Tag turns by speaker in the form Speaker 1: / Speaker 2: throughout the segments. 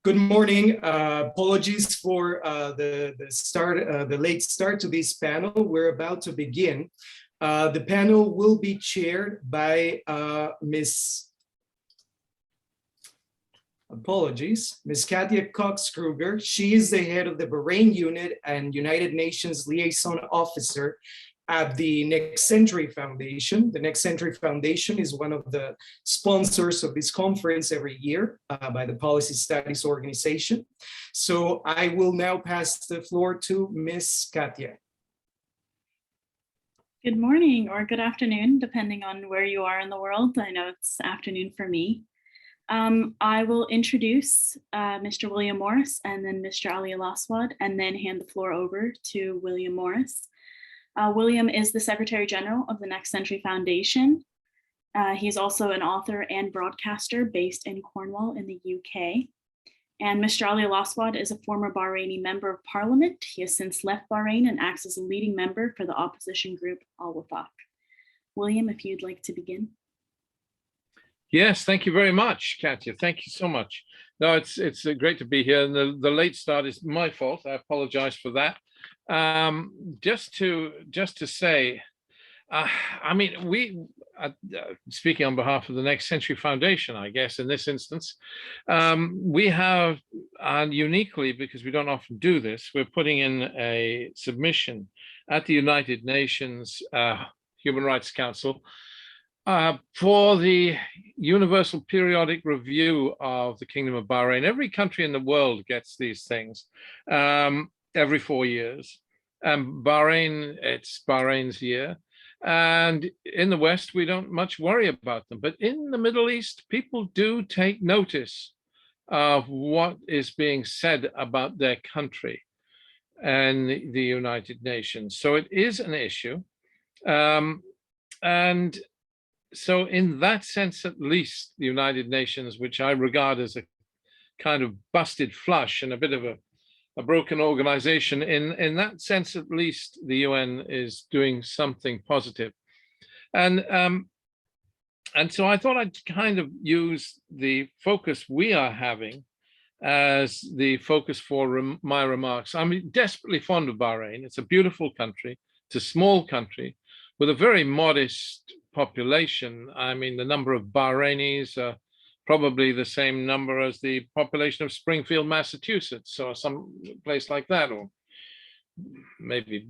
Speaker 1: Good morning. Apologies for the late start to this panel. We're about to begin. The panel will be chaired by Ms. Katya Cox-Kruger. She is the head of the Bahrain unit and United Nations Liaison Officer at the Next Century Foundation. The Next Century Foundation is one of the sponsors of this conference every year by the Policy Studies Organization. So I will now pass the floor to Ms. Katya.
Speaker 2: Good morning or good afternoon, depending on where you are in the world. I know it's afternoon for me. I will introduce Mr. William Morris and then Mr. Ali Alaswad, and then hand the floor over to William Morris. William is the Secretary General of the Next Century Foundation. He's also an author and broadcaster based in Cornwall in the UK. And Mr. Ali Alaswad is a former Bahraini member of parliament. He has since left Bahrain and acts as a leading member for the opposition group Wefaq. William, if you'd like to begin.
Speaker 3: Yes, thank you very much, Katya. Thank you so much. No, it's great to be here. And the late start is my fault. I apologize for that. Just to say, I mean, we, speaking on behalf of the Next Century Foundation, I guess, in this instance, we have, uniquely, because we don't often do this, we're putting in a submission at the United Nations Human Rights Council for the Universal Periodic Review of the Kingdom of Bahrain. Every country in the world gets these things every 4 years. Bahrain, it's Bahrain's year. And in the West, we don't much worry about them. But in the Middle East, people do take notice of what is being said about their country and the United Nations. So it is an issue. And so in that sense, at least, the United Nations, which I regard as a kind of busted flush and a bit of a broken organization, in that sense, at least, the UN is doing something positive. And so I thought I'd kind of use the focus we are having as the focus for my remarks. I'm desperately fond of Bahrain. It's a beautiful country. It's a small country with a very modest population. I mean, the number of Bahrainis are probably the same number as the population of Springfield, Massachusetts, or some place like that, or maybe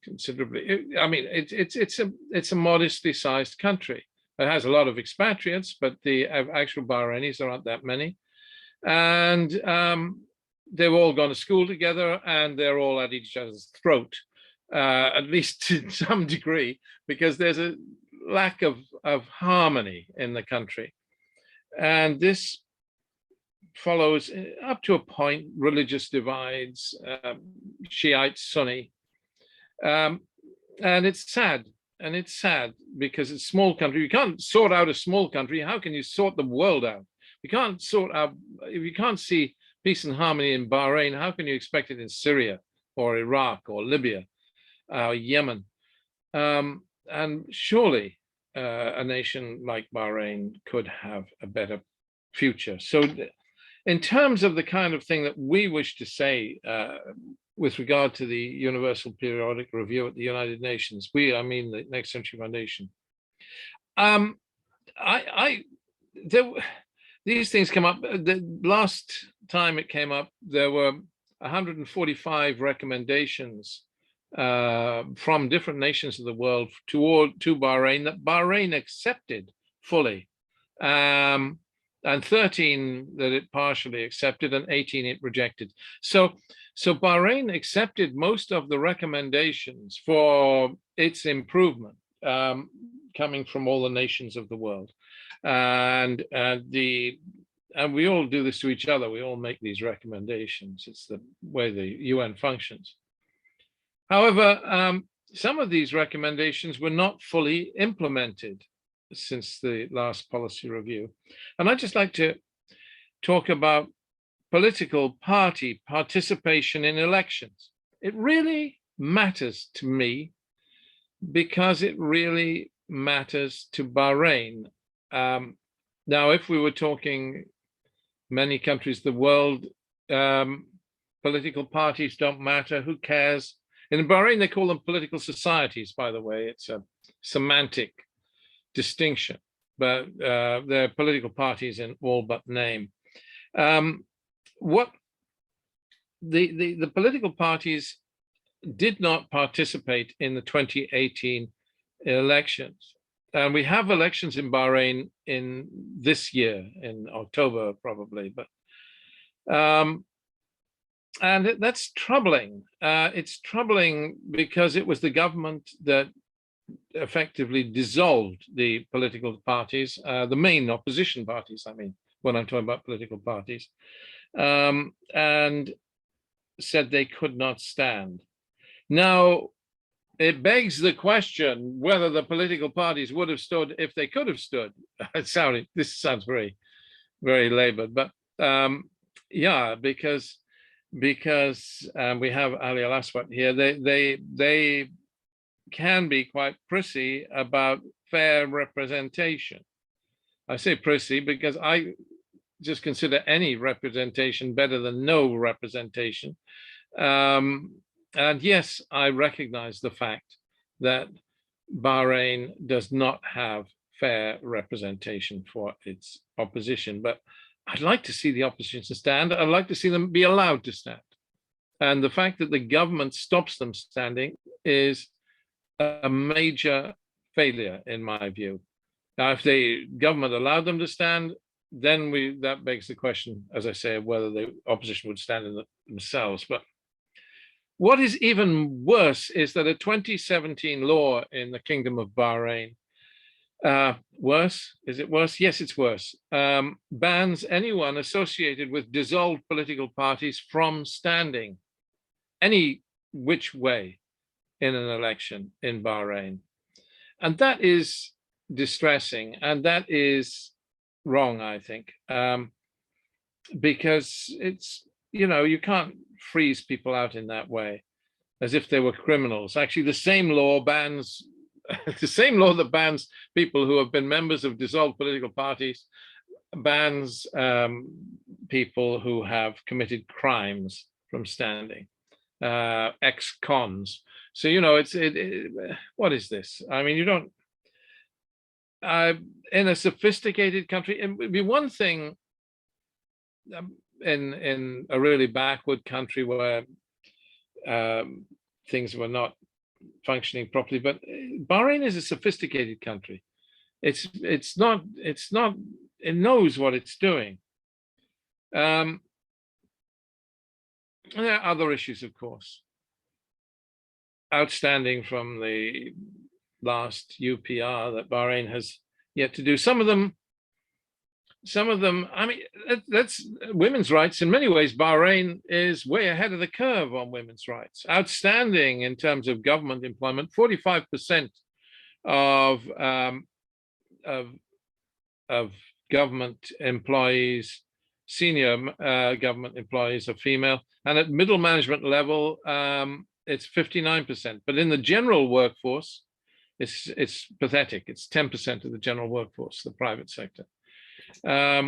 Speaker 3: considerably. I mean, it's a modestly sized country. It has a lot of expatriates, but the actual Bahrainis, there aren't that many, and they've all gone to school together, and they're all at each other's throat, at least to some degree, because there's a lack of harmony in the country. And this follows, up to a point, religious divides, Shiite, Sunni. And it's sad. And it's sad because it's a small country. You can't sort out a small country. How can you sort the world out? You can't sort out, if you can't see peace and harmony in Bahrain, how can you expect it in Syria or Iraq or Libya or Yemen? And surely a nation like Bahrain could have a better future. So in terms of the kind of thing that we wish to say with regard to the Universal Periodic Review at the United Nations, I mean the Next Century Foundation, these things come up. The last time it came up, there were 145 recommendations from different nations of the world to Bahrain that Bahrain accepted fully, and 13 that it partially accepted, and 18 it rejected. So Bahrain accepted most of the recommendations for its improvement coming from all the nations of the world, and we all do this to each other. We all make these recommendations. It's the way the UN functions. However, some of these recommendations were not fully implemented since the last policy review. And I'd just like to talk about political party participation in elections. It really matters to me because it really matters to Bahrain. Now, if we were talking many countries of the world, political parties don't matter. Who cares? In Bahrain, they call them political societies, by the way. It's a semantic distinction, but they're political parties in all but name. What the political parties did not participate in the 2018 elections. And we have elections in Bahrain in this year, in October probably, but and that's troubling. It's troubling because it was the government that effectively dissolved the political parties, the main opposition parties, I mean, when I'm talking about political parties, and said they could not stand. Now, it begs the question whether the political parties would have stood if they could have stood. This sounds very, very labored, but yeah, because we have Ali Alaswad here. They can be quite prissy about fair representation. I say prissy because I just consider any representation better than no representation. And yes, I recognize the fact that Bahrain does not have fair representation for its opposition, but I'd like to see the opposition stand. I'd like to see them be allowed to stand. And the fact that the government stops them standing is a major failure, in my view. Now, if the government allowed them to stand, then that begs the question, as I say, of whether the opposition would stand in themselves. But what is even worse is that a 2017 law in the Kingdom of Bahrain, worse? Is it worse? Yes, it's worse. Bans anyone associated with dissolved political parties from standing any which way in an election in Bahrain. And that is distressing, and that is wrong, I think, because it's, you can't freeze people out in that way as if they were criminals. Actually, the same law bans, the same law that bans people who have been members of dissolved political parties bans people who have committed crimes from standing, ex-cons. So, what is this? I mean, you don't, in a sophisticated country, it would be one thing in a really backward country where things were not functioning properly, but Bahrain is a sophisticated country. It's not, it knows what it's doing. And there are other issues, of course, outstanding from the last UPR that Bahrain has yet to do. Some of them, I mean, that's women's rights. In many ways, Bahrain is way ahead of the curve on women's rights. Outstanding in terms of government employment. 45% of government employees, senior government employees, are female, and at middle management level, it's 59%. But in the general workforce, it's pathetic. It's 10% of the general workforce, the private sector. But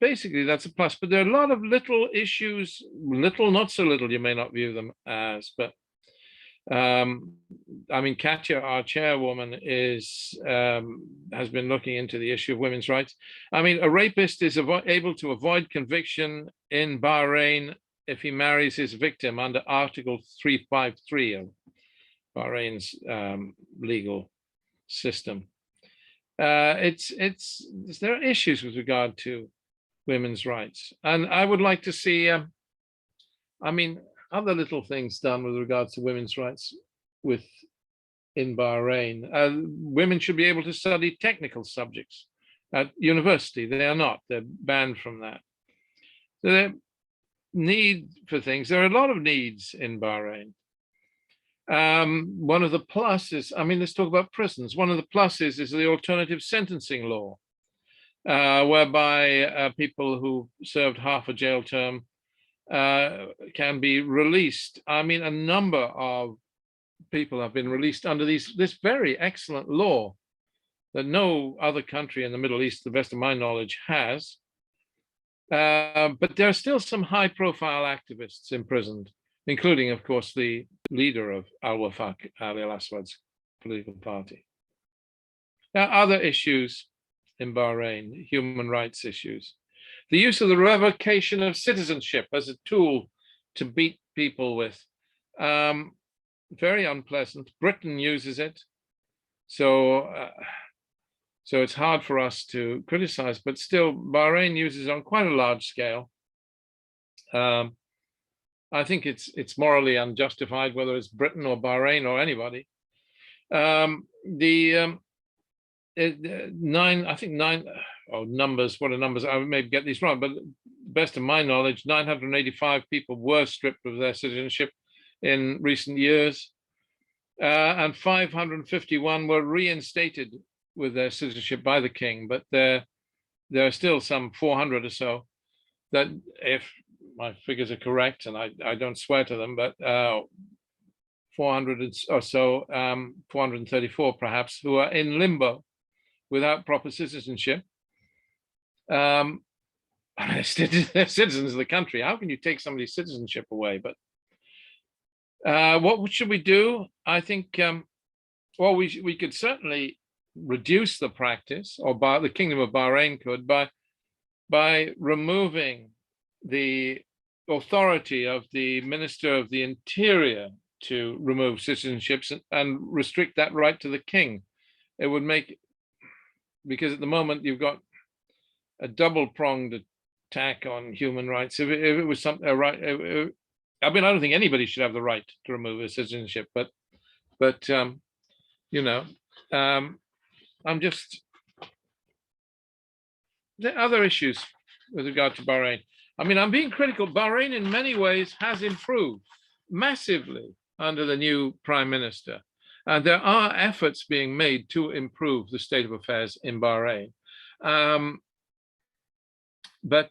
Speaker 3: basically that's a plus. But there are a lot of little issues, little, not so little, you may not view them as, but I mean, Katya, our chairwoman, has been looking into the issue of women's rights. I mean, a rapist is able to avoid conviction in Bahrain if he marries his victim under Article 353 of Bahrain's legal system. There are issues with regard to women's rights, and I would like to see, I mean, other little things done with regards to women's rights in Bahrain. Women should be able to study technical subjects at university. They are not. They're banned from that. So there need for things. There are a lot of needs in Bahrain. One of the pluses, I mean, let's talk about prisons. One of the pluses is the alternative sentencing law, whereby people who served half a jail term can be released. I mean, a number of people have been released under this very excellent law that no other country in the Middle East, to the best of my knowledge, has. But there are still some high-profile activists imprisoned, including, of course, the leader of Al-Wefaq, Ali Alaswad's political party. There are other issues in Bahrain, human rights issues. The use of the revocation of citizenship as a tool to beat people with, very unpleasant. Britain uses it, so it's hard for us to criticize, but still Bahrain uses it on quite a large scale. I think it's morally unjustified, whether it's Britain or Bahrain or anybody. Numbers, what are numbers? I may get these wrong, but best of my knowledge, 985 people were stripped of their citizenship in recent years, and 551 were reinstated with their citizenship by the king. But there are still some 400 or so that, if my figures are correct, and I don't swear to them, but 400 or so, 434 perhaps, who are in limbo without proper citizenship. They're citizens of the country. How can you take somebody's citizenship away? But what should we do? I think, well, we could certainly reduce the practice, or the Kingdom of Bahrain could, by removing the authority of the Minister of the Interior to remove citizenships and restrict that right to the king. It would make, because at the moment you've got a double-pronged attack on human rights. If it was something right, I mean, I don't think anybody should have the right to remove a citizenship, but you know, I'm just, there are other issues with regard to Bahrain. I mean, I'm being critical. Bahrain in many ways has improved massively under the new prime minister. And there are efforts being made to improve the state of affairs in Bahrain. But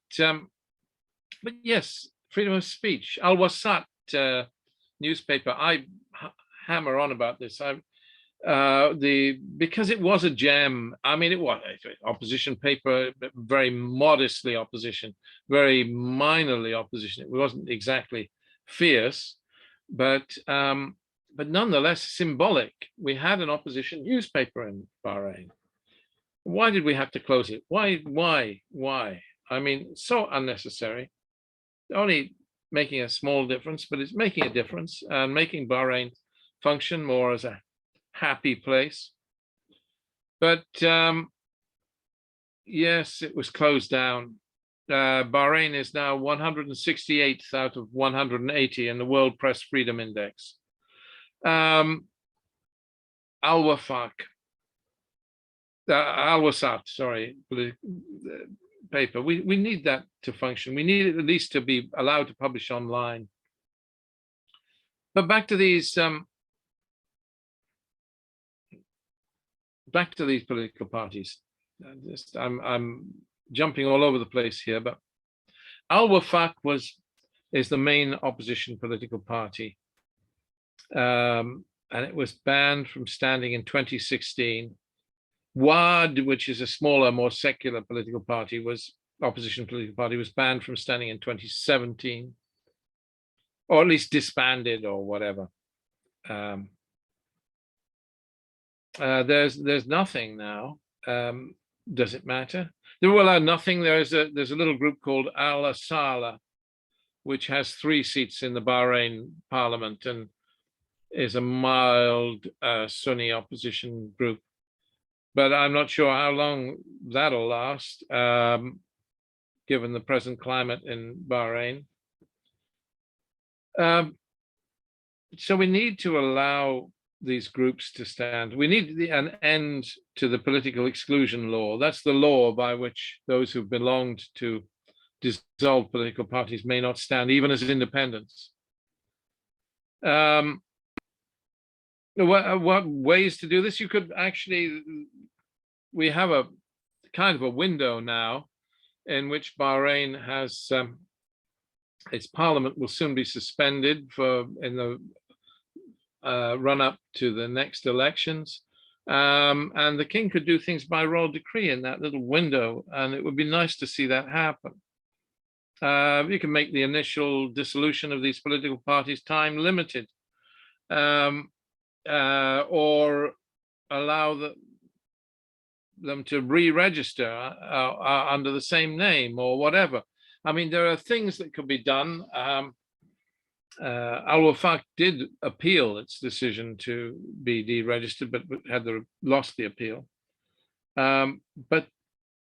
Speaker 3: yes, freedom of speech. Al-Wasat newspaper, I hammer on about this. Because it was a gem. I mean, it was an opposition paper, very modestly opposition, very minorly opposition. It wasn't exactly fierce, but nonetheless symbolic. We had an opposition newspaper in Bahrain. Why did we have to close it? Why? I mean, so unnecessary. Only making a small difference, but it's making a difference and making Bahrain function more as a happy place. But yes, it was closed down. Bahrain is now 168th out of 180 in the World Press Freedom Index. Al-Wefaq, Al-Wasat, sorry, paper. We need that to function. We need it at least to be allowed to publish online. But back to these political parties. I'm jumping all over the place here, but Al-Wefaq is the main opposition political party, and it was banned from standing in 2016. WAD, which is a smaller, more secular political party, opposition political party, was banned from standing in 2017, or at least disbanded or whatever. There's nothing now. Does it matter? Nothing. There's a little group called Al-Asala, which has 3 seats in the Bahrain parliament and is a mild Sunni opposition group. But I'm not sure how long that'll last, given the present climate in Bahrain. So we need to allow these groups to stand. We need an end to the political exclusion law. That's the law by which those who belonged to dissolved political parties may not stand, even as independents. What ways to do this? You could actually, we have a kind of a window now in which Bahrain has, its parliament will soon be suspended in the run up to the next elections. And the king could do things by royal decree in that little window, and it would be nice to see that happen. You can make the initial dissolution of these political parties time limited, or allow them to re-register under the same name or whatever. I mean, there are things that could be done. Al-Wefaq did appeal its decision to be deregistered, but had lost the appeal. But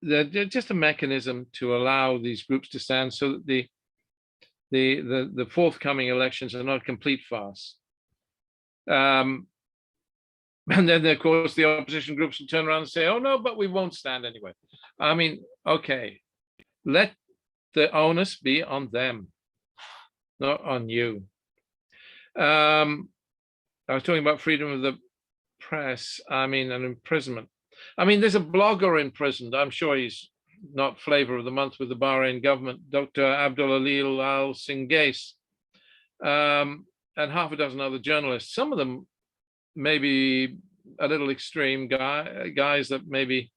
Speaker 3: they're just a mechanism to allow these groups to stand, so that the forthcoming elections are not a complete farce. And then, of course, the opposition groups will turn around and say, "Oh no, but we won't stand anyway." I mean, okay, let the onus be on them, not on you. I was talking about freedom of the press. I mean, and imprisonment. I mean, there's a blogger imprisoned. I'm sure he's not flavor of the month with the Bahrain government, Dr. Abdul Al Singais, and half a dozen other journalists. Some of them maybe a little extreme guys that maybe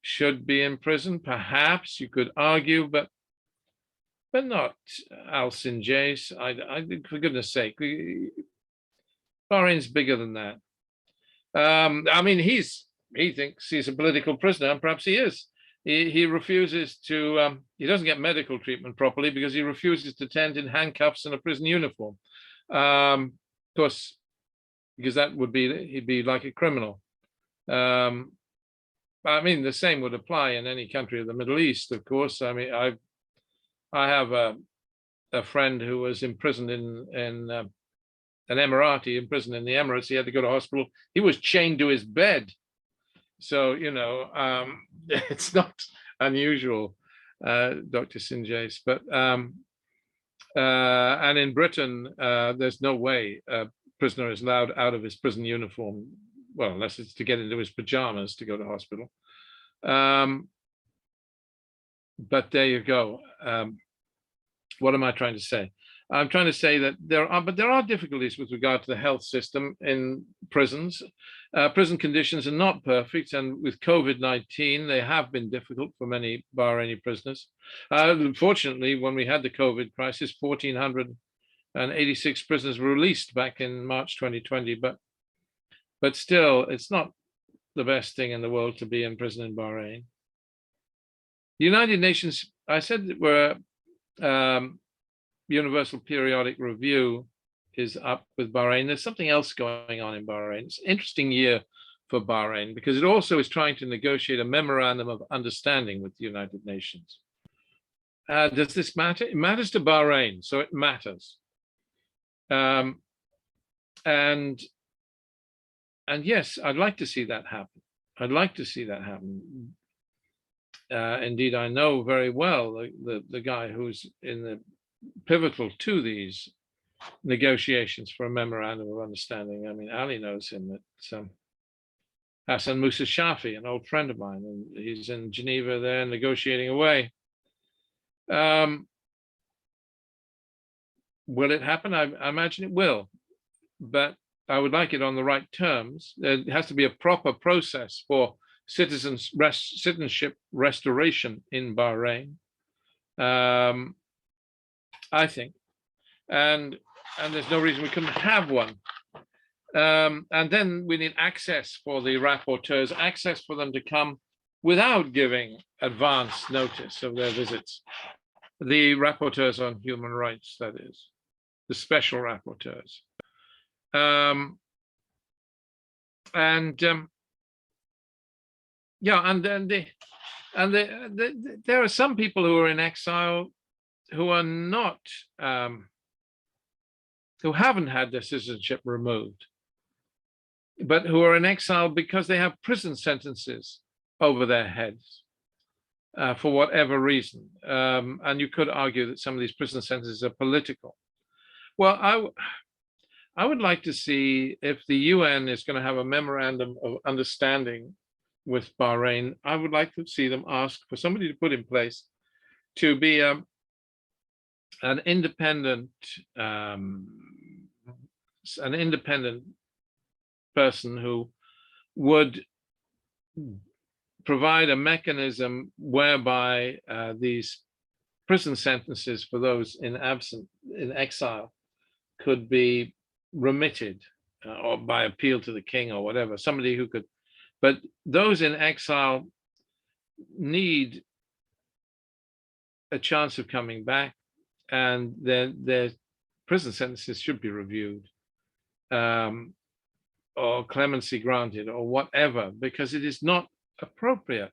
Speaker 3: should be in prison. Perhaps you could argue, but not Al Singais. I for goodness sake, Bahrain's bigger than that. I mean, he thinks he's a political prisoner, and perhaps he is. He refuses to, he doesn't get medical treatment properly because he refuses to attend in handcuffs and a prison uniform. Of course, because that would be, he'd be like a criminal. I mean, the same would apply in any country of the Middle East, of course. I mean, I have a friend who was imprisoned in an Emirati, imprisoned in the Emirates. He had to go to hospital. He was chained to his bed. So, you know, it's not unusual, Dr. Singais. But, and in Britain, there's no way a prisoner is allowed out of his prison uniform, well, unless it's to get into his pajamas to go to hospital. But there you go. What am I trying to say? I'm trying to say that there are difficulties with regard to the health system in prisons. Prison conditions are not perfect, and with COVID-19, they have been difficult for many Bahraini prisoners. Unfortunately, when we had the COVID crisis, 1,486 prisoners were released back in March 2020, but still, it's not the best thing in the world to be in prison in Bahrain. The United Nations, I said that we're Universal Periodic Review is up with Bahrain. There's something else going on in Bahrain. It's an interesting year for Bahrain because it also is trying to negotiate a memorandum of understanding with the United Nations. Does this matter? It matters to Bahrain, so it matters. And yes, I'd like to see that happen. I'd like to see that happen. Indeed, I know very well the guy who's in the pivotal to these negotiations for a memorandum of understanding. I mean, Ali knows him. It's Hassan Musa Shafi, an old friend of mine, and he's in Geneva there negotiating away. Will it happen? I imagine it will, but I would like it on the right terms. There has to be a proper process for citizenship restoration in Bahrain, I think, and there's no reason we couldn't have one. And then we need access for the rapporteurs, access for them to come without giving advance notice of their visits. The rapporteurs on human rights, that is, the special rapporteurs. Yeah, and then there are some people who are in exile who are not, who haven't had their citizenship removed, but who are in exile because they have prison sentences over their heads for whatever reason. And you could argue that some of these prison sentences are political. Well, I would like to see if the UN is going to have a memorandum of understanding with Bahrain. I would like to see them ask for somebody to put in place to be an independent person who would provide a mechanism whereby these prison sentences for those in exile could be remitted or by appeal to the king or whatever, somebody who could, but those in exile need a chance of coming back, and their prison sentences should be reviewed or clemency granted or whatever, because it is not appropriate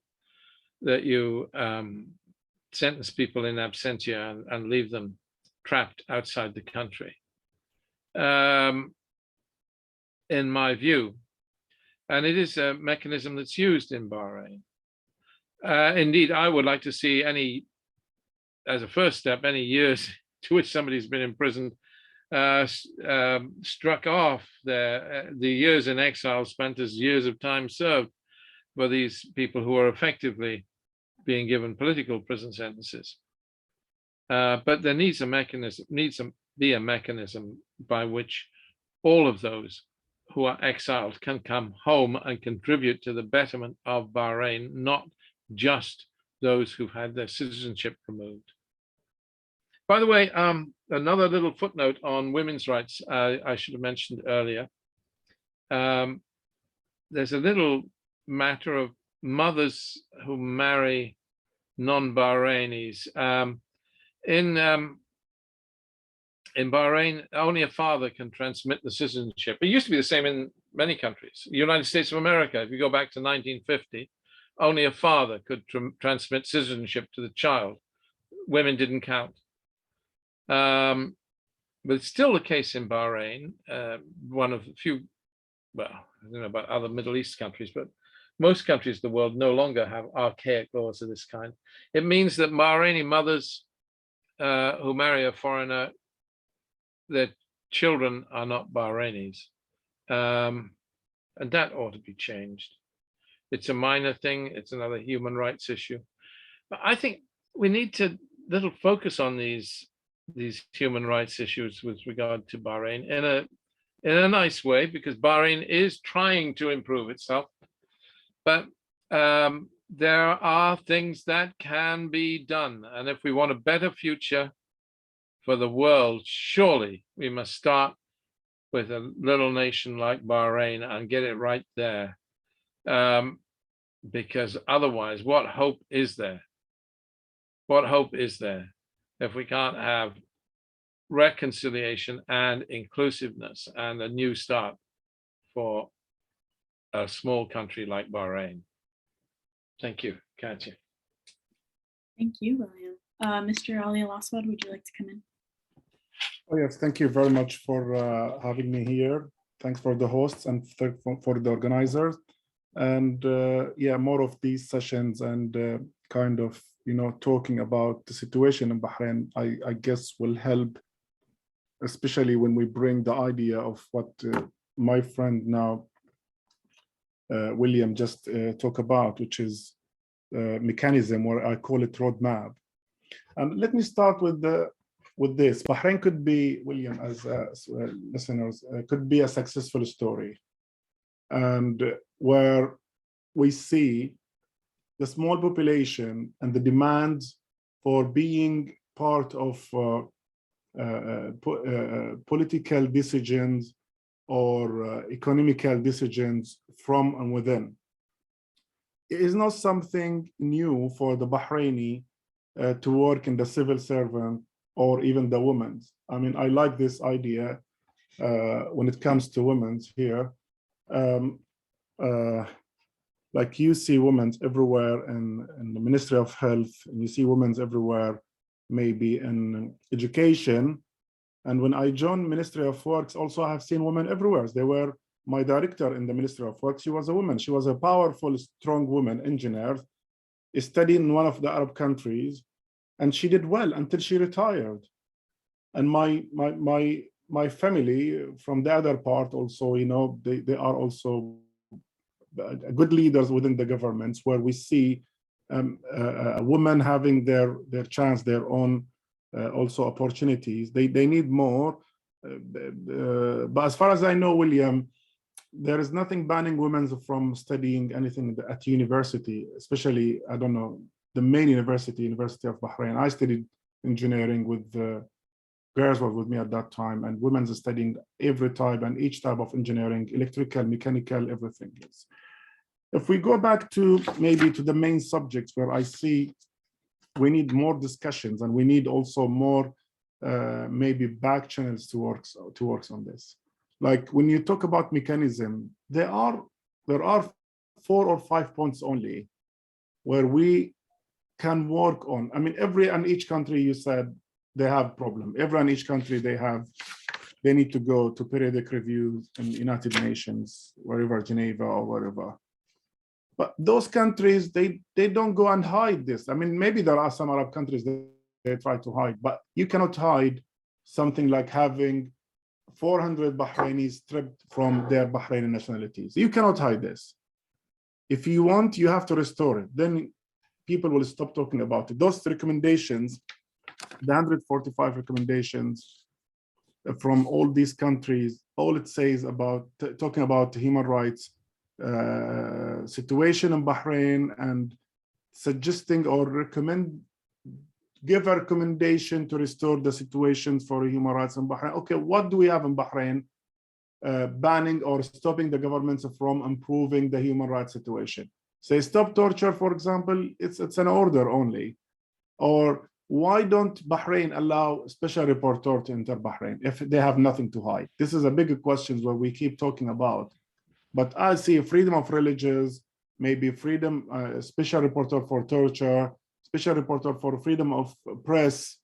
Speaker 3: that you sentence people in absentia and leave them trapped outside the country, in my view. And it is a mechanism that's used in Bahrain. Indeed, I would like to see as a first step, any years to which somebody's been imprisoned struck off. The years in exile spent as years of time served for these people who are effectively being given political prison sentences. But there needs to be a mechanism by which all of those who are exiled can come home and contribute to the betterment of Bahrain, not just those who've had their citizenship removed. By the way, another little footnote on women's rights I should have mentioned earlier. There's a little matter of mothers who marry non-Bahrainis. In Bahrain, only a father can transmit the citizenship. It used to be the same in many countries. The United States of America, if you go back to 1950, only a father could transmit citizenship to the child. Women didn't count. But it's still the case in Bahrain, one of the few, well, I don't know about other Middle East countries, but most countries of the world no longer have archaic laws of this kind. It means that Bahraini mothers who marry a foreigner, their children are not Bahrainis. And that ought to be changed. It's a minor thing. It's another human rights issue. But I think we need to little focus on these human rights issues with regard to Bahrain in a nice way, because Bahrain is trying to improve itself. But there are things that can be done. And if we want a better future for the world, surely we must start with a little nation like Bahrain and get it right there. Because otherwise, what hope is there? What hope is there if we can't have reconciliation and inclusiveness and a new start for a small country like Bahrain? Thank you, Katya.
Speaker 2: Thank you, William. Mr. Ali Alaswad, would you like to come in?
Speaker 4: Oh, yes, thank you very much for having me here. Thanks for the hosts and for the organizers. And yeah, more of these sessions and kind of, talking about the situation in Bahrain, I guess will help, especially when we bring the idea of what my friend now, William, just talk about, which is mechanism, or I call it roadmap. And let me start with this. Bahrain could be, William, as listeners, could be a successful story, and where we see the small population and the demands for being part of political decisions or economical decisions from and within. It is not something new for the Bahraini to work in the civil servant or even the women's. I mean, I like this idea when it comes to women's here. Like you see women everywhere in the Ministry of Health, and you see women everywhere, maybe in education. And when I joined Ministry of Works, also I have seen women everywhere. They were my director in the Ministry of Works. She was a woman. She was a powerful, strong woman, engineer, studied in one of the Arab countries, and she did well until she retired. And my family from the other part also, they are also good leaders within the governments, where we see a woman having their chance, their own also opportunities. They need more. But as far as I know, William, there is nothing banning women from studying anything at university, especially, I don't know, the main university, University of Bahrain. I studied engineering with girls were with me at that time, and women's studying every type and each type of engineering, electrical, mechanical, everything. If we go back to maybe to the main subjects where I see we need more discussions and we need also more maybe back channels to work on this. Like when you talk about mechanism, there are 4 or 5 points only where we can work on. I mean, every and each country, you said they have problem. Every and each country they need to go to periodic reviews in United Nations, wherever, Geneva or wherever. But those countries, they don't go and hide this. I mean, maybe there are some Arab countries that they try to hide, but you cannot hide something like having 400 Bahrainis stripped from their Bahraini nationalities. You cannot hide this. If you want, you have to restore it. Then people will stop talking about it. Those recommendations, the 145 recommendations from all these countries, all it says about talking about human rights situation in Bahrain and suggesting or give a recommendation to restore the situations for human rights in Bahrain. Okay, what do we have in Bahrain? Banning or stopping the governments from improving the human rights situation. Say stop torture, for example, it's an order only. Or why don't Bahrain allow special reporter to enter Bahrain if they have nothing to hide? This is a big question where we keep talking about. But I see freedom of religions, maybe freedom, special reporter for torture, special reporter for freedom of press.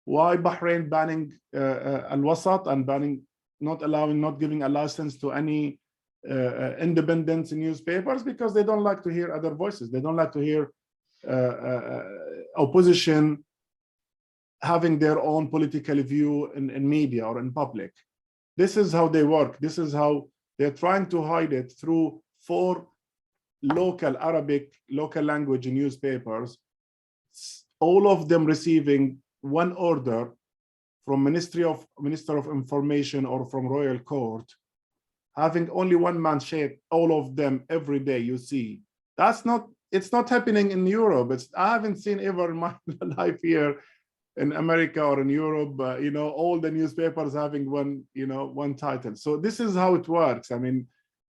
Speaker 4: Why Bahrain banning Al-Wasat and banning, not giving a license to any independent newspapers? Because they don't like to hear other voices. They don't like to hear opposition having their own political view in media or in public. This is how they work. This is how they're trying to hide it through 4 local Arabic, local language newspapers, all of them receiving one order from Minister of Information or from Royal Court, having only one man shade, all of them every day. You see, it's not happening in Europe. I haven't seen ever in my life here in America or in Europe, all the newspapers having one title. So this is how it works. I mean,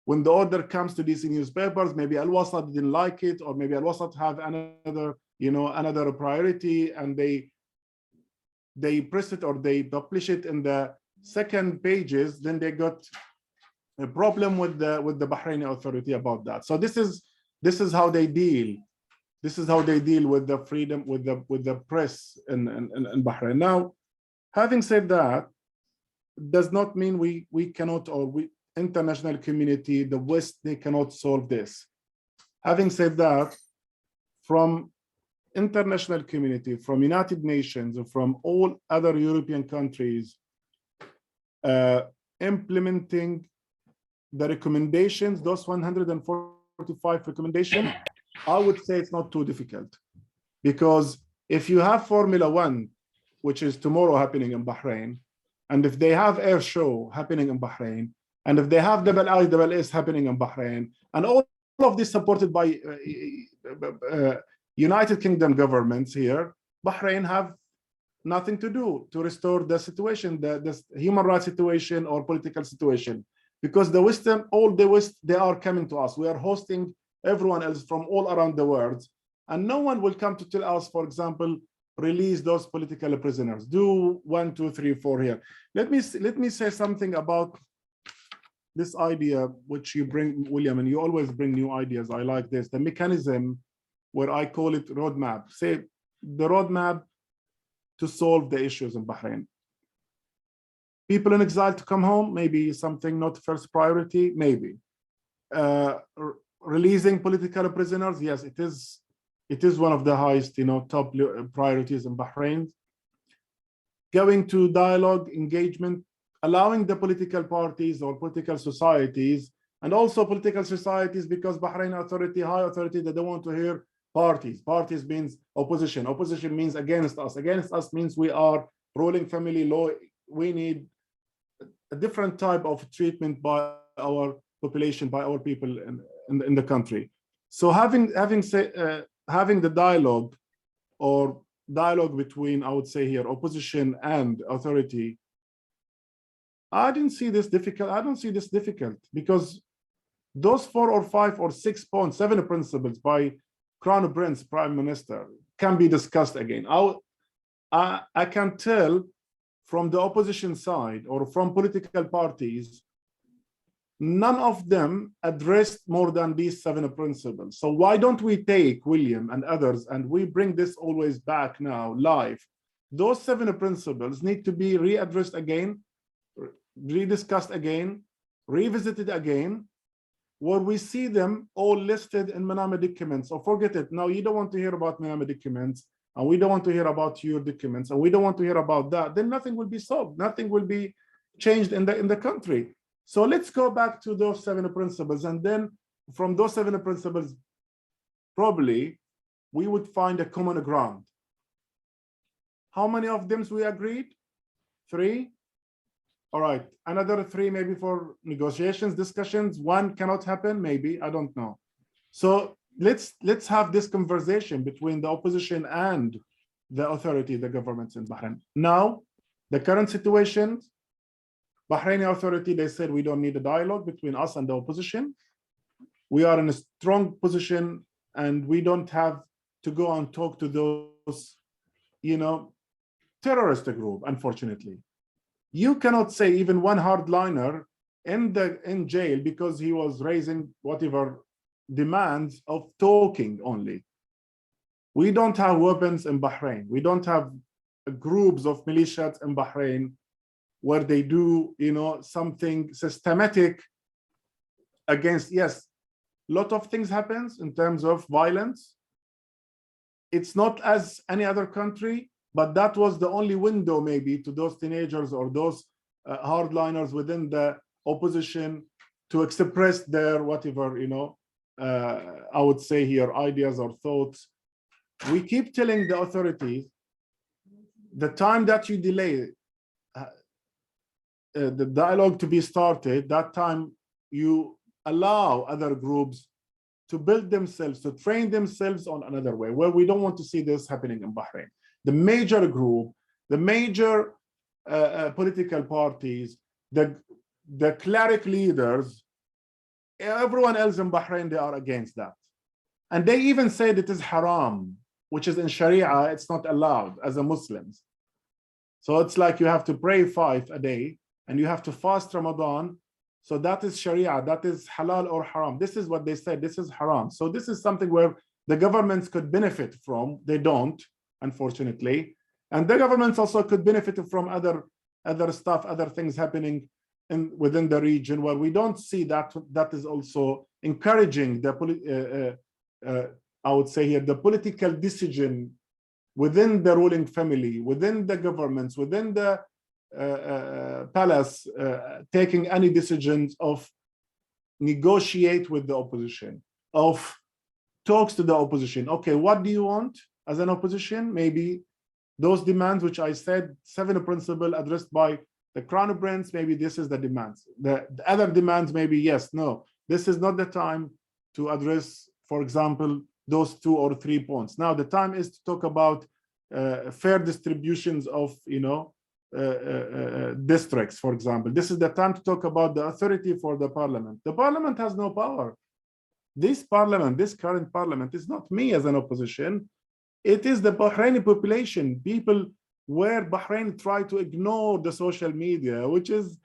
Speaker 4: when the order comes to these newspapers, maybe Al-Wasat didn't like it, or maybe Al-Wasat have another priority, and they press it or they publish it in the second pages. Then they got a problem with the Bahraini authority about that. So this is how they deal. This is how they deal with the freedom, with the press in Bahrain. Now, having said that, does not mean we cannot, or international community, the West, they cannot solve this. Having said that, from international community, from United Nations, from all other European countries, implementing the recommendations, those 145 recommendations, I would say it's not too difficult. Because if you have Formula One, which is tomorrow happening in Bahrain, and if they have air show happening in Bahrain, and if they have ISS happening in Bahrain, and all of this supported by United Kingdom governments here, Bahrain have nothing to do to restore the situation, the human rights situation or political situation, because the Western, all the West, they are coming to us. We are hosting everyone else from all around the world, and no one will come to tell us, for example, release those political prisoners, do 1, 2, 3, 4 here. Let me say something about this idea which you bring, William, and you always bring new ideas. I like this, the mechanism where I call it roadmap. Say the roadmap to solve the issues in Bahrain. People in exile to come home, maybe something not first priority, maybe. Releasing political prisoners, yes, it is one of the highest, top priorities in Bahrain. Going to dialogue, engagement, allowing the political parties or political societies, and also political societies, because Bahrain authority, high authority, they don't want to hear parties. Parties means opposition. Opposition means against us. Against us means we are ruling family law. We need a different type of treatment by our population, by our people in the country. So having the dialogue or dialogue between, I would say here, opposition and authority, I didn't see this difficult. I don't see this difficult, because those 4 or 5 or 6 points, 7 principles by Crown Prince, Prime Minister, can be discussed again. I can tell from the opposition side or from political parties, none of them addressed more than these 7 principles. So why don't we take William and others and we bring this always back now live? Those 7 principles need to be readdressed again, rediscussed again, revisited again, where we see them all listed in Manama documents. So forget it. Now you don't want to hear about Manama documents, and we don't want to hear about your documents, and we don't want to hear about that. Then nothing will be solved. Nothing will be changed in the country. So let's go back to those 7 principles, and then from those 7 principles, probably we would find a common ground. How many of them we agreed? 3. All right, another 3 maybe for negotiations, discussions. 1 cannot happen, maybe, I don't know. So let's have this conversation between the opposition and the authority, the governments in Bahrain. Now, the current situation, Bahraini authority, they said we don't need a dialogue between us and the opposition. We are in a strong position, and we don't have to go and talk to those, terrorist group, unfortunately. You cannot say even one hardliner in jail because he was raising whatever demands of talking only. We don't have weapons in Bahrain. We don't have groups of militias in Bahrain where they do, something systematic against, yes, a lot of things happens in terms of violence. It's not as any other country, but that was the only window maybe to those teenagers or those hardliners within the opposition to express their whatever, I would say here, ideas or thoughts. We keep telling the authorities, the time that you delay the dialogue to be started, that time you allow other groups to build themselves, to train themselves on another way, where we don't want to see this happening in Bahrain. The major group, the major political parties, the cleric leaders, everyone else in Bahrain, they are against that. And they even said it is haram, which is in Sharia, it's not allowed as a Muslims. So it's like you have to pray 5 a day and you have to fast Ramadan. So that is Sharia, that is halal or haram. This is what they said, this is haram. So this is something where the governments could benefit from. They don't, unfortunately. And the governments also could benefit from other stuff, other things happening within the region, where we don't see that is also encouraging the I would say here, the political decision within the ruling family, within the governments, within the palace, taking any decisions of negotiate with the opposition, of talks to the opposition. Okay, what do you want as an opposition? Maybe those demands, which I said, 7 principles addressed by the Crown Prince, maybe this is the demands. The other demands, maybe yes, no, this is not the time to address, for example, those 2 or 3 points. Now the time is to talk about fair distributions of, districts, for example. This is the time to talk about the authority for the parliament. The parliament has no power. This parliament, this current parliament, is not me as an opposition. It is the Bahraini population, people where Bahrain try to ignore the social media, which is,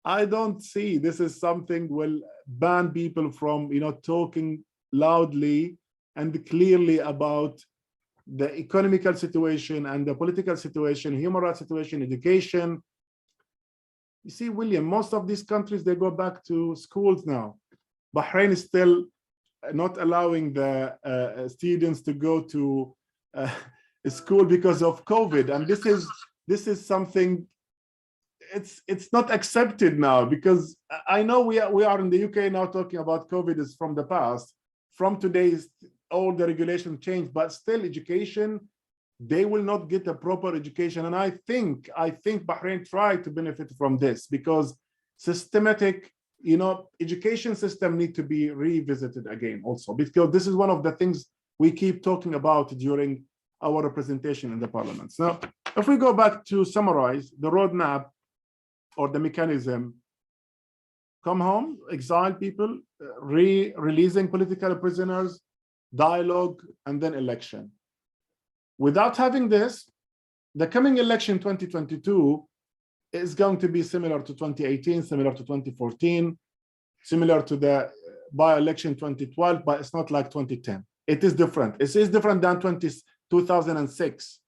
Speaker 4: I don't see this is something will ban people from, talking loudly and clearly about the economical situation and the political situation, human rights situation, education. You see, William, most of these countries, they go back to schools now. Bahrain is still not allowing the students to go to school because of COVID, and this is something. It's not accepted now, because I know we are in the UK now talking about COVID is from the past. From today's, all the regulation changed, but still education, they will not get a proper education. And I think Bahrain tried to benefit from this, because systematic, education system need to be revisited again also, because this is one of the things we keep talking about during our representation in the parliaments. Now, if we go back to summarize the roadmap or the mechanism, come home, exile people, releasing political prisoners, dialogue, and then election. Without having this, the coming election 2022 is going to be similar to 2018, similar to 2014, similar to the by-election 2012, but it's not like 2010. It is different. It is different than 2006.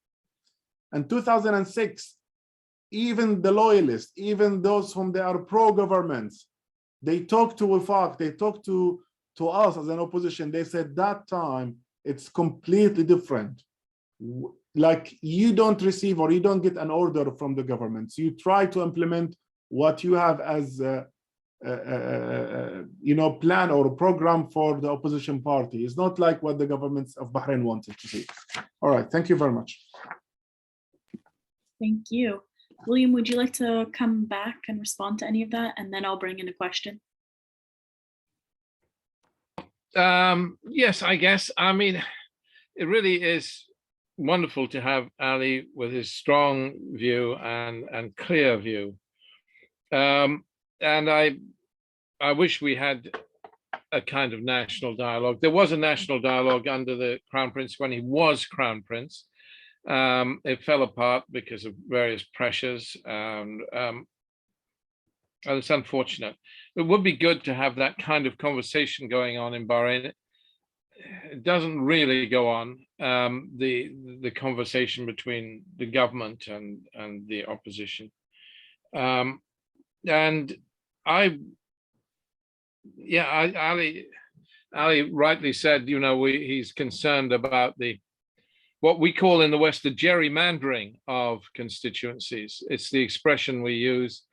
Speaker 4: And 2006, even the loyalists, even those whom they are pro-governments, they talk to Wefaq, they talk to us as an opposition. They said that time it's completely different. Like you don't receive or you don't get an order from the government. So you try to implement what you have as plan or a program for the opposition party. It's not like what the governments of Bahrain wanted to see. All right, thank you very much.
Speaker 2: Thank you. William, would you like to come back and respond to any of that? And then I'll bring in a question.
Speaker 3: Yes, I guess. I mean, it really is wonderful to have Ali with his strong view and clear view. And I wish we had a kind of national dialogue. There was a national dialogue under the Crown Prince when he was Crown Prince. It fell apart because of various pressures, and it's unfortunate. It would be good to have that kind of conversation going on in Bahrain. It doesn't really go on, the conversation between the government and the opposition. And Ali rightly said, he's concerned about what we call in the West the gerrymandering of constituencies. It's the expression we use,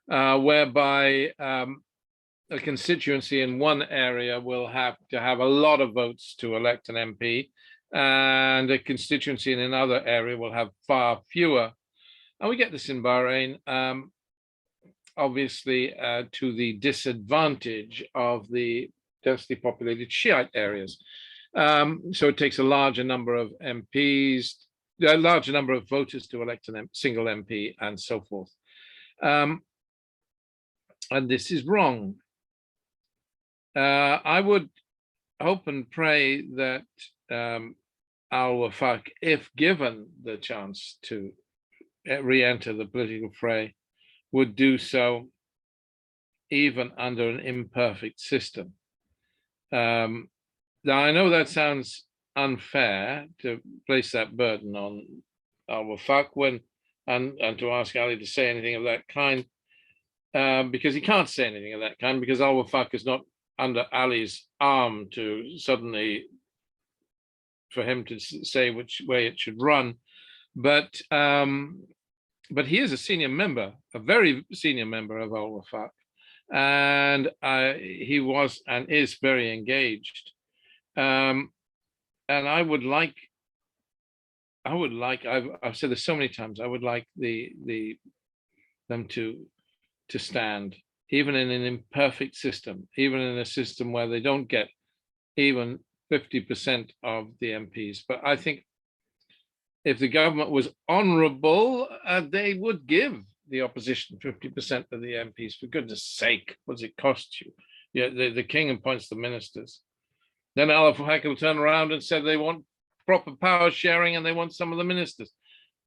Speaker 3: whereby a constituency in one area will have to have a lot of votes to elect an MP, and a constituency in another area will have far fewer. And we get this in Bahrain, obviously to the disadvantage of the densely populated Shiite areas. So it takes a larger number of MPs, a larger number of voters to elect a single MP, and so forth. And this is wrong. I would hope and pray that Al-Wefaq, if given the chance to re-enter the political fray, would do so even under an imperfect system. Now, I know that sounds unfair to place that burden on Al-Wefaq and to ask Ali to say anything of that kind, because he can't say anything of that kind, because Al-Wefaq is not under Ali's arm to suddenly, for him to say which way it should run. But he is a senior member, a very senior member of Al-Wefaq, and he was and is very engaged. And I've said this so many times, I would like them to stand, even in an imperfect system, even in a system where they don't get even 50% of the MPs. But I think if the government was honorable, they would give the opposition 50% of the MPs. For goodness sake, what does it cost you? Yeah, the king appoints the ministers. Then Al-Wefaq will turn around and say they want proper power sharing and they want some of the ministers.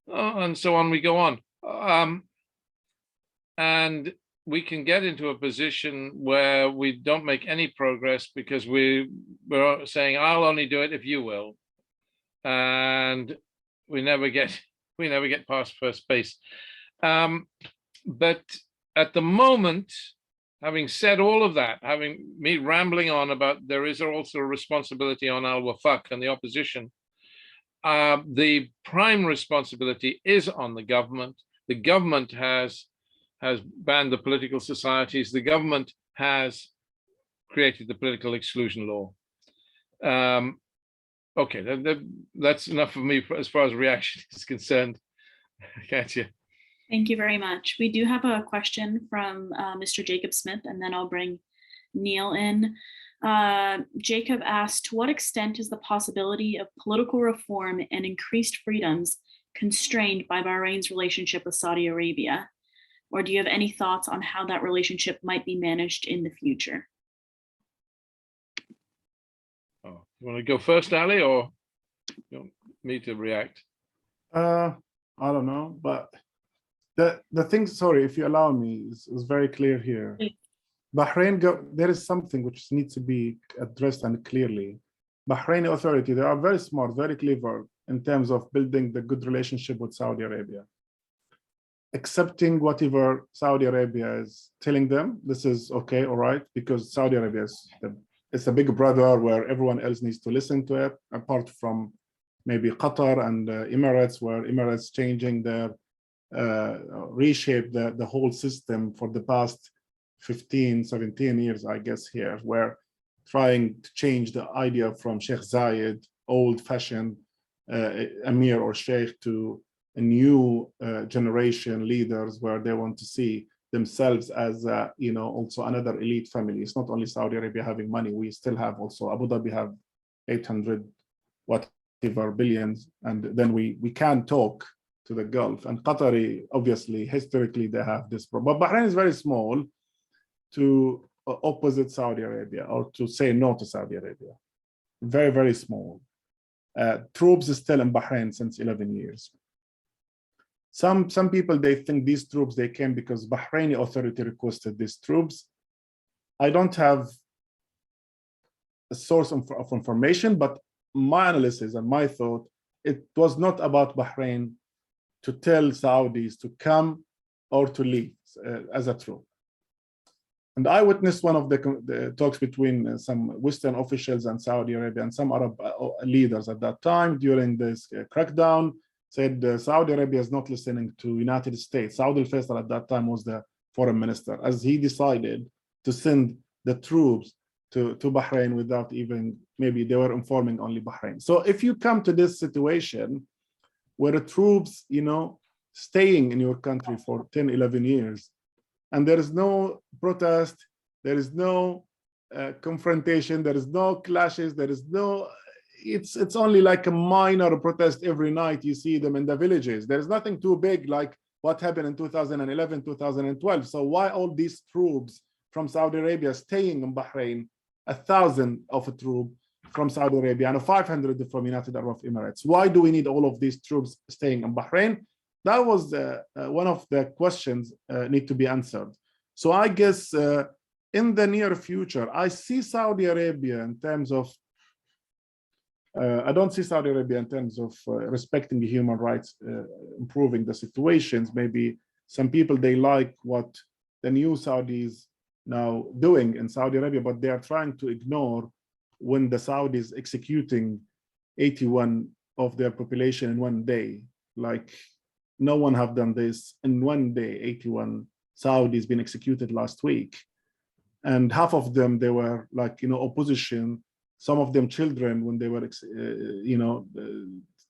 Speaker 3: And so on we go on. And we can get into a position where we don't make any progress because we're saying, I'll only do it if you will. And we never get past first base. But at the moment, having said all of that, having me rambling on about there is also a responsibility on Al-Wefaq and the opposition, the prime responsibility is on the government. The government has banned the political societies. The government has created the Political Exclusion Law. Okay, that's enough of me as far as reaction is concerned. Katya.
Speaker 2: Thank you very much. We do have a question from Mr. Jacob Smith, and then I'll bring Neil in. Jacob asked, to what extent is the possibility of political reform and increased freedoms constrained by Bahrain's relationship with Saudi Arabia? Or do you have any thoughts on how that relationship might be managed in the future?
Speaker 3: Oh, you want to go first, Ali, or you want me to react?
Speaker 4: I don't know, but the thing, sorry, if you allow me, is very clear here. Bahrain, there is something which needs to be addressed and clearly. Bahraini authority, they are very smart, very clever in terms of building the good relationship with Saudi Arabia. Accepting whatever Saudi Arabia is telling them, this is okay, all right, because Saudi Arabia is it's a big brother where everyone else needs to listen to it, apart from maybe Qatar and Emirates, where Emirates changing their, reshape the whole system for the past 15, 17 years, I guess here, where trying to change the idea from Sheikh Zayed, old-fashioned Emir or Sheikh, to a new generation leaders where they want to see themselves as, also another elite family. It's not only Saudi Arabia having money, we still have also Abu Dhabi have 800 whatever billions, and then we can talk to the Gulf. And Qatari, obviously, historically, they have this problem. But Bahrain is very small to opposite Saudi Arabia or to say no to Saudi Arabia. Very, very small. Troops is still in Bahrain since 11 years. Some people, they think these troops, they came because Bahraini authority requested these troops. I don't have a source of information, but my analysis and my thought, it was not about Bahrain to tell Saudis to come or to leave as a troop. And I witnessed one of the talks between some Western officials and Saudi Arabia and some Arab leaders at that time during this crackdown, said Saudi Arabia is not listening to United States. Saudi al-Faisal at that time was the foreign minister, as he decided to send the troops to Bahrain without even, maybe they were informing only Bahrain. So if you come to this situation where the troops, staying in your country for 10, 11 years, and there is no protest, there is no confrontation, there is no clashes, there is no, it's only like a minor protest every night. You see them in the villages. There's nothing too big like what happened in 2011, 2012. So why all these troops from Saudi Arabia staying in Bahrain, 1,000 of a troop from Saudi Arabia and 500 from United Arab Emirates? Why do we need all of these troops staying in Bahrain? That was one of the questions need to be answered. So I guess in the near future, I see Saudi Arabia in terms of, I don't see Saudi Arabia in terms of respecting the human rights, improving the situations. Maybe some people, they like what the new Saudis now doing in Saudi Arabia, but they are trying to ignore when the Saudis executing 81 of their population in one day. Like, no one have done this in one day. 81 Saudis been executed last week, and half of them, they were like, opposition. Some of them children when they were,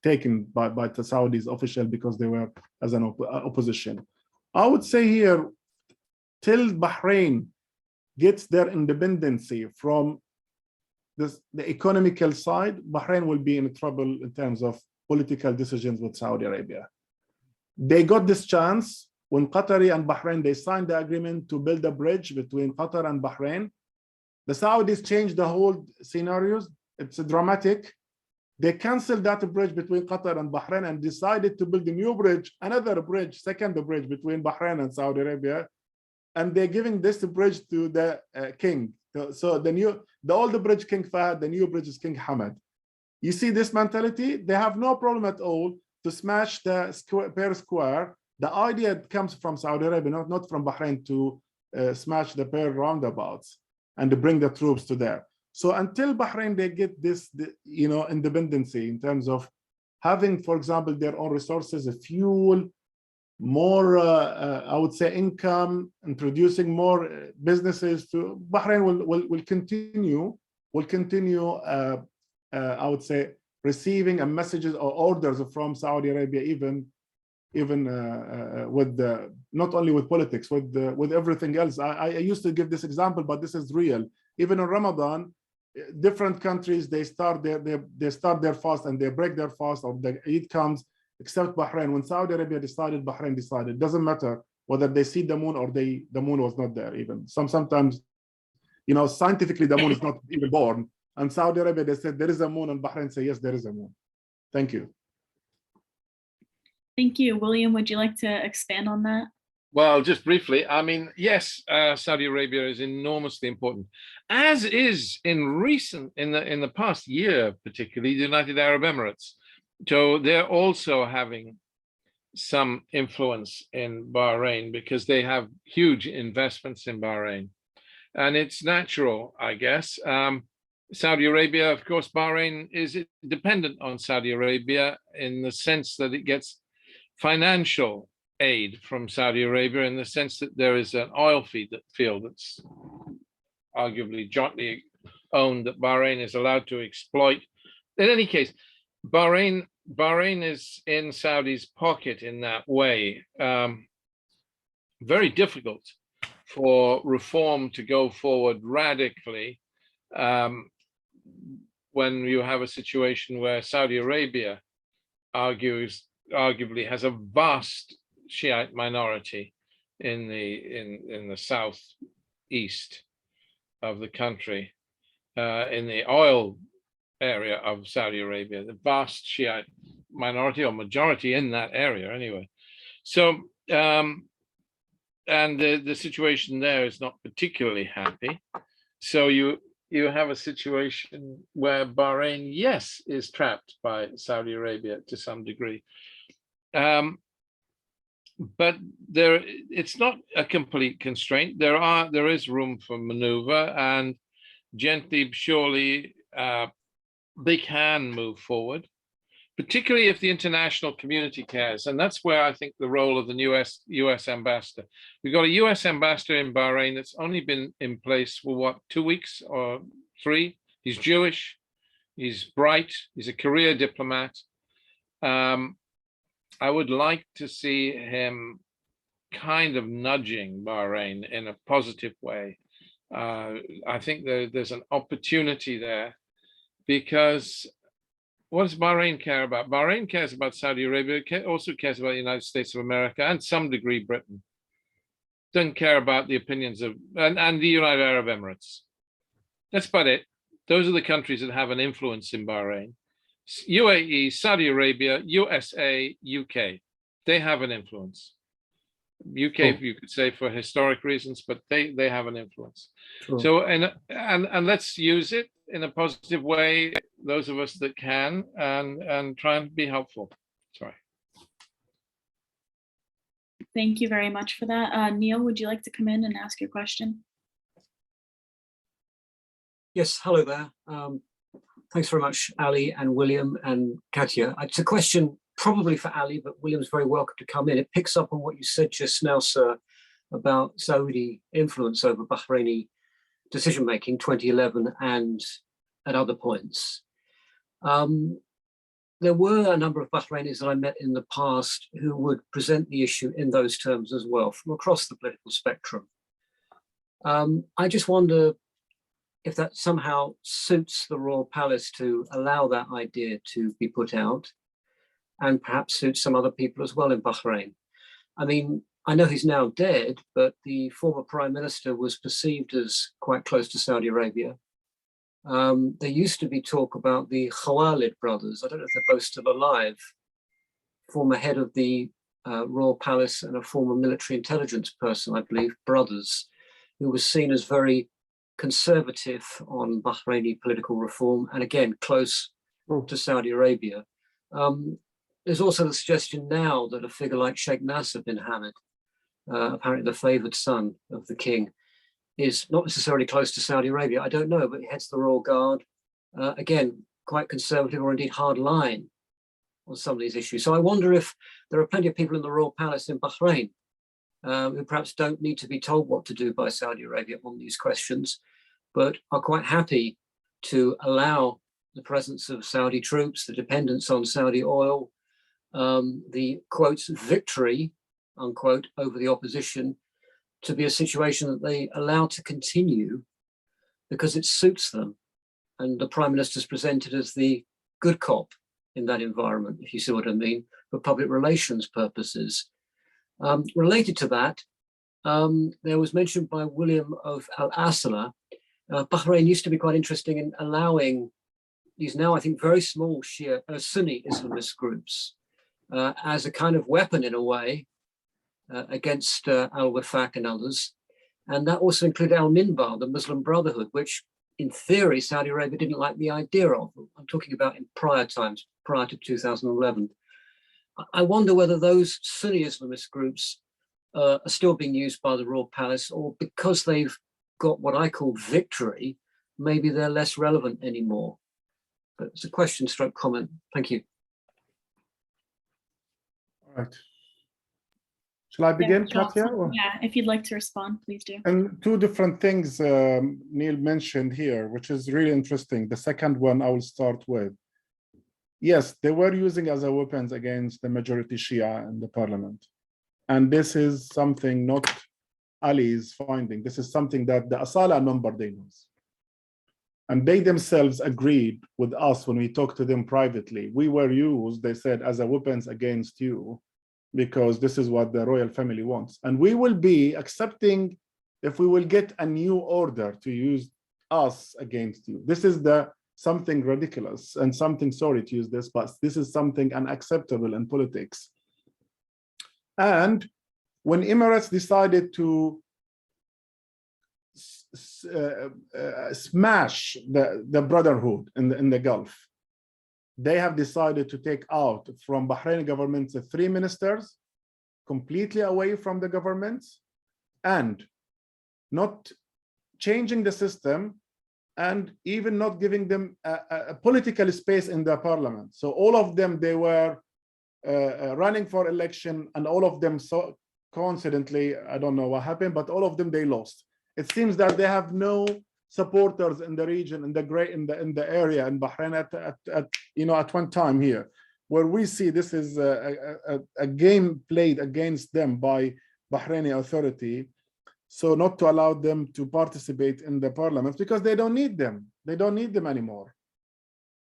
Speaker 4: taken by the Saudis official because they were as an opposition. I would say here, till Bahrain gets their independency from the economical side, Bahrain will be in trouble in terms of political decisions with Saudi Arabia. They got this chance when Qatari and Bahrain, they signed the agreement to build a bridge between Qatar and Bahrain. The Saudis changed the whole scenarios. It's dramatic. They canceled that bridge between Qatar and Bahrain and decided to build a new bridge, another bridge, second bridge between Bahrain and Saudi Arabia. And they're giving this bridge to the king. So the older bridge, King Fahd, the new bridge is King Hamad. You see this mentality? They have no problem at all to smash the per square. The idea comes from Saudi Arabia, not from Bahrain, to smash the per roundabouts and to bring the troops to there. So until Bahrain, they get this, independency in terms of having, for example, their own resources, fuel, more, I would say, income, introducing more businesses to Bahrain will continue, I would say, receiving messages or orders from Saudi Arabia, even even with not only with politics, with everything else. I used to give this example, but this is real. Even in Ramadan, different countries, they start their fast and they break their fast, or the Eid comes, except Bahrain. When Saudi Arabia decided, Bahrain decided. It doesn't matter whether they see the moon or the moon was not there. Even sometimes, scientifically the moon is not even born. And Saudi Arabia, they said there is a moon, and Bahrain say yes, there is a moon. Thank you.
Speaker 2: Thank you. William, would you like to expand on that?
Speaker 3: Well, just briefly, I mean, yes, Saudi Arabia is enormously important, as is in the past year, particularly the United Arab Emirates. So they're also having some influence in Bahrain because they have huge investments in Bahrain. And it's natural, I guess. Saudi Arabia, of course, Bahrain is dependent on Saudi Arabia in the sense that it gets financial aid from Saudi Arabia, in the sense that there is an oil field that's arguably jointly owned that Bahrain is allowed to exploit. In any case, Bahrain is in Saudi's pocket in that way. Very difficult for reform to go forward radically when you have a situation where Saudi Arabia arguably has a vast Shiite minority in the southeast of the country, in the oil area of Saudi Arabia, the vast Shiite minority or majority in that area anyway. So, and the situation there is not particularly happy. So you have a situation where Bahrain, yes, is trapped by Saudi Arabia to some degree. But it's not a complete constraint. There is room for maneuver, and gently but surely they can move forward, particularly if the international community cares. And that's where I think the role of the US ambassador. We've got a US ambassador in Bahrain that's only been in place for what, 2 weeks or 3? He's Jewish, he's bright, he's a career diplomat. I would like to see him kind of nudging Bahrain in a positive way. I think there's an opportunity there, because what does Bahrain care about? Bahrain cares about Saudi Arabia, also cares about the United States of America, and some degree Britain. Doesn't care about the opinions of, and the United Arab Emirates. That's about it. Those are the countries that have an influence in Bahrain. UAE, Saudi Arabia, USA, UK, they have an influence. UK, you could say for historic reasons, but they have an influence.
Speaker 5: True.
Speaker 3: So, and let's use it in a positive way, those of us that can, and try and be helpful. Sorry.
Speaker 2: Thank you very much for that. Neil, would you like to come in and ask your question?
Speaker 5: Yes, hello there. Thanks very much, Ali and William and Katya. It's a question probably for Ali, but William's very welcome to come in. It picks up on what you said just now, sir, about Saudi influence over Bahraini decision-making, 2011 and at other points. There were a number of Bahrainis that I met in the past who would present the issue in those terms as well, from across the political spectrum. I just wonder if that somehow suits the royal palace to allow that idea to be put out, and perhaps suits some other people as well in Bahrain. I mean, I know he's now dead, but the former prime minister was perceived as quite close to Saudi Arabia. There used to be talk about the Khalid brothers. I don't know if they're both still alive. Former head of the royal palace and a former military intelligence person, I believe, brothers, who was seen as very conservative on Bahraini political reform, and again, close to Saudi Arabia. There's also the suggestion now that a figure like Sheikh Nasser bin Hamad, apparently the favored son of the king, is not necessarily close to Saudi Arabia. I don't know, but he heads the Royal Guard. Again, quite conservative or indeed hard line on some of these issues. So I wonder if there are plenty of people in the Royal Palace in Bahrain who perhaps don't need to be told what to do by Saudi Arabia on these questions, but are quite happy to allow the presence of Saudi troops, the dependence on Saudi oil, the quotes victory, unquote, over the opposition to be a situation that they allow to continue because it suits them. And the Prime Minister is presented as the good cop in that environment, if you see what I mean, for public relations purposes. Related to that, there was mentioned by William of Al-Asala, Bahrain used to be quite interesting in allowing these now, I think, very small Shia, Sunni Islamist groups as a kind of weapon in a way against Al-Wefaq and others. And that also included Al-Minbar, the Muslim Brotherhood, which in theory, Saudi Arabia didn't like the idea of. I'm talking about in prior times, prior to 2011. I wonder whether those Sunni Islamist groups are still being used by the Royal Palace, or because they've got what I call victory, maybe they're less relevant anymore. But it's a question stroke comment. Thank you.
Speaker 4: All right. Shall I begin, Katya?
Speaker 2: Yeah, if you'd like to respond, please do.
Speaker 4: And two different things Neil mentioned here, which is really interesting. The second one I will start with. Yes, they were using as a weapons against the majority Shia in the parliament. And this is something not Ali's finding. This is something that the Asala member, they know. And they themselves agreed with us when we talked to them privately. We were used, they said, as a weapons against you, because this is what the royal family wants. And we will be accepting if we will get a new order to use us against you. This is something ridiculous and something, sorry to use this, but this is something unacceptable in politics. And when Emirates decided to smash the brotherhood in the Gulf, they have decided to take out from Bahraini government 3 ministers, completely away from the government, and not changing the system, and even not giving them a political space in the parliament. So all of them, they were running for election, and all of them, so coincidentally, I don't know what happened, but all of them, they lost. It seems that they have no supporters in the region, in the area in Bahrain at one time here, where we see this is a game played against them by Bahraini authority, so not to allow them to participate in the parliament because they don't need them. They don't need them anymore.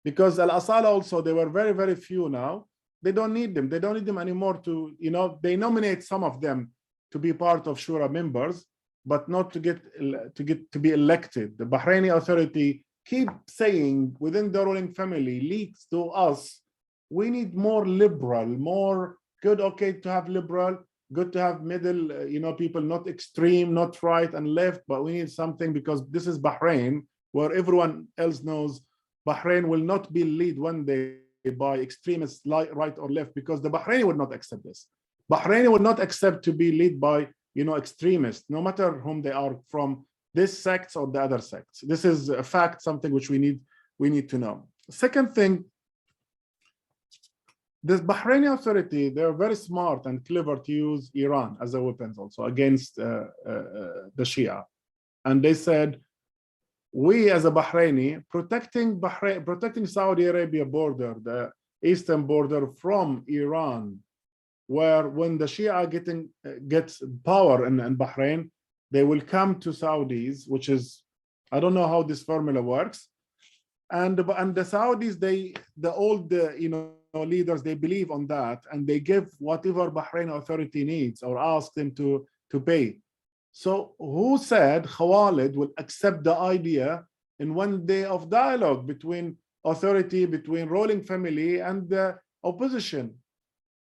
Speaker 4: Because Al-Asala also, they were very, very few now. They don't need them. They don't need them anymore to, they nominate some of them to be part of Shura members, but not to be elected. The Bahraini authority keep saying within the ruling family leaks to us, we need more liberal, more good, okay to have liberal, good to have middle, people, not extreme, not right and left, but we need something because this is Bahrain, where everyone else knows Bahrain will not be led one day by extremists right or left, because the Bahraini would not accept this. Bahraini would not accept to be led by extremists, no matter whom they are, from this sects or the other sects. This is a fact, something which we need to know. Second thing, the Bahraini authority, they're very smart and clever to use Iran as a weapon also against the Shia. And they said, we as a Bahraini, protecting Saudi Arabia border, the eastern border from Iran, where when the Shia gets power in Bahrain, they will come to Saudis, which is, I don't know how this formula works. And the Saudis, the old leaders, they believe on that, and they give whatever Bahrain authority needs or ask them to pay. So who said Khalid will accept the idea in one day of dialogue between authority, between ruling family and the opposition?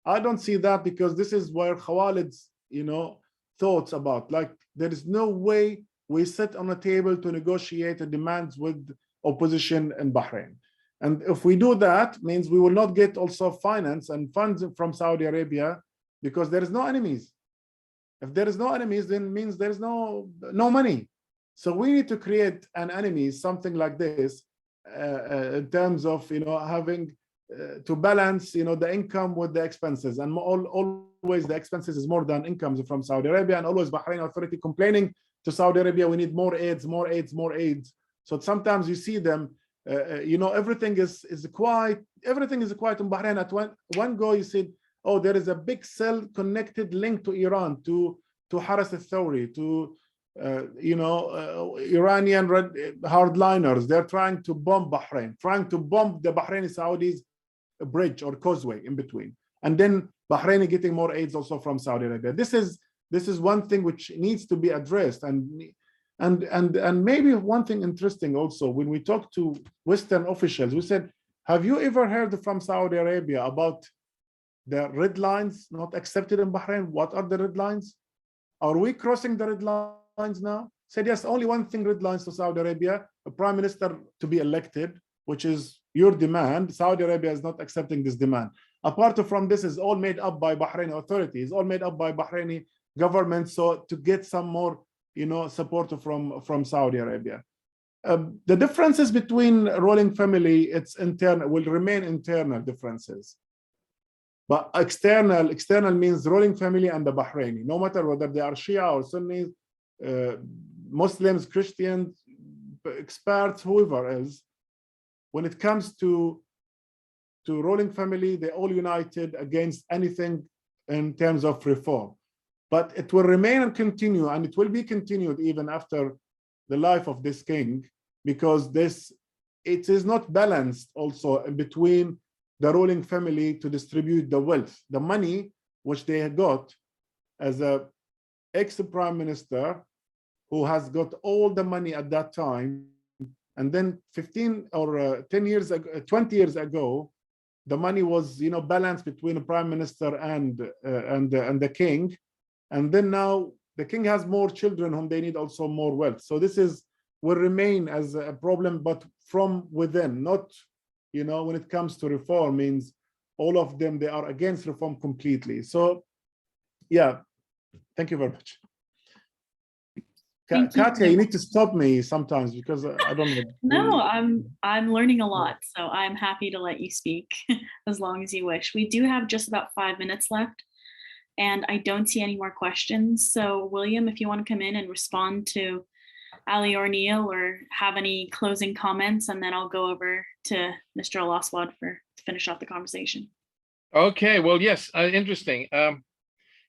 Speaker 4: I don't see that, because this is where Khalid's thoughts about, like, there is no way we sit on a table to negotiate the demands with opposition in Bahrain. And if we do that, means we will not get also finance and funds from Saudi Arabia, because there is no enemies. If there is no enemies, then means there is no money. So we need to create an enemy, something like this, in terms of having to balance the income with the expenses, and always the expenses is more than incomes from Saudi Arabia, and always Bahrain authority complaining to Saudi Arabia, we need more aids, more aids, more aids. So sometimes you see them, everything is quiet. Everything is quiet in Bahrain. At one go, you see oh, there is a big cell connected link to Iran, to Haras al-Thawri, to Iranian hardliners. They're trying to bomb Bahrain, trying to bomb the Bahraini Saudis bridge or causeway in between. And then Bahrain getting more aids also from Saudi Arabia. This is one thing which needs to be addressed. And maybe one thing interesting also, when we talk to Western officials, we said, have you ever heard from Saudi Arabia about the red lines not accepted in Bahrain? What are the red lines? Are we crossing the red lines now? Said yes, only one thing red lines to Saudi Arabia, a prime minister to be elected, which is your demand. Saudi Arabia is not accepting this demand. Apart from this is all made up by Bahraini authorities, all made up by Bahraini government. So to get some more, support from Saudi Arabia. The differences between ruling family, it's internal, will remain internal differences. But external means ruling family and the Bahraini, no matter whether they are Shia or Sunnis, Muslims, Christians, experts, whoever is, when it comes to ruling family, they all united against anything in terms of reform. But it will remain and continue, and it will be continued even after the life of this king, because it is not balanced also between the ruling family to distribute the wealth, the money which they got as a ex-prime minister who has got all the money at that time, and then 15 or 10 years ago, 20 years ago, the money was balanced between the prime minister and the king, and then now the king has more children whom they need also more wealth. So this will remain as a problem, but from within, not when it comes to reform, means all of them, they are against reform completely. So yeah, thank you very much. Katya, you need to stop me sometimes because I don't know.
Speaker 2: No, I'm learning a lot, so I'm happy to let you speak as long as you wish. We do have just about 5 minutes left, and I don't see any more questions. So William, if you want to come in and respond to Ali or Neil, or have any closing comments, and then I'll go over to Mr. Alaswad to finish off the conversation.
Speaker 3: Okay, well, yes, interesting.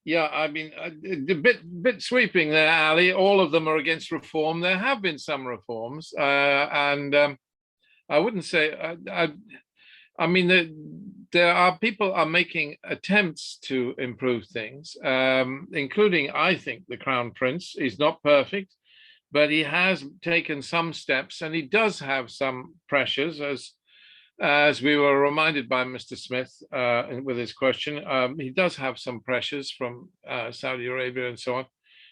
Speaker 3: Yeah, I mean, a bit sweeping there, Ali. All of them are against reform. There have been some reforms, and I wouldn't say. I mean, there are people are making attempts to improve things, including, I think, the Crown Prince. He's not perfect, but he has taken some steps, and he does have some pressures, as we were reminded by Mr. Smith with his question. He does have some pressures from Saudi Arabia and so on.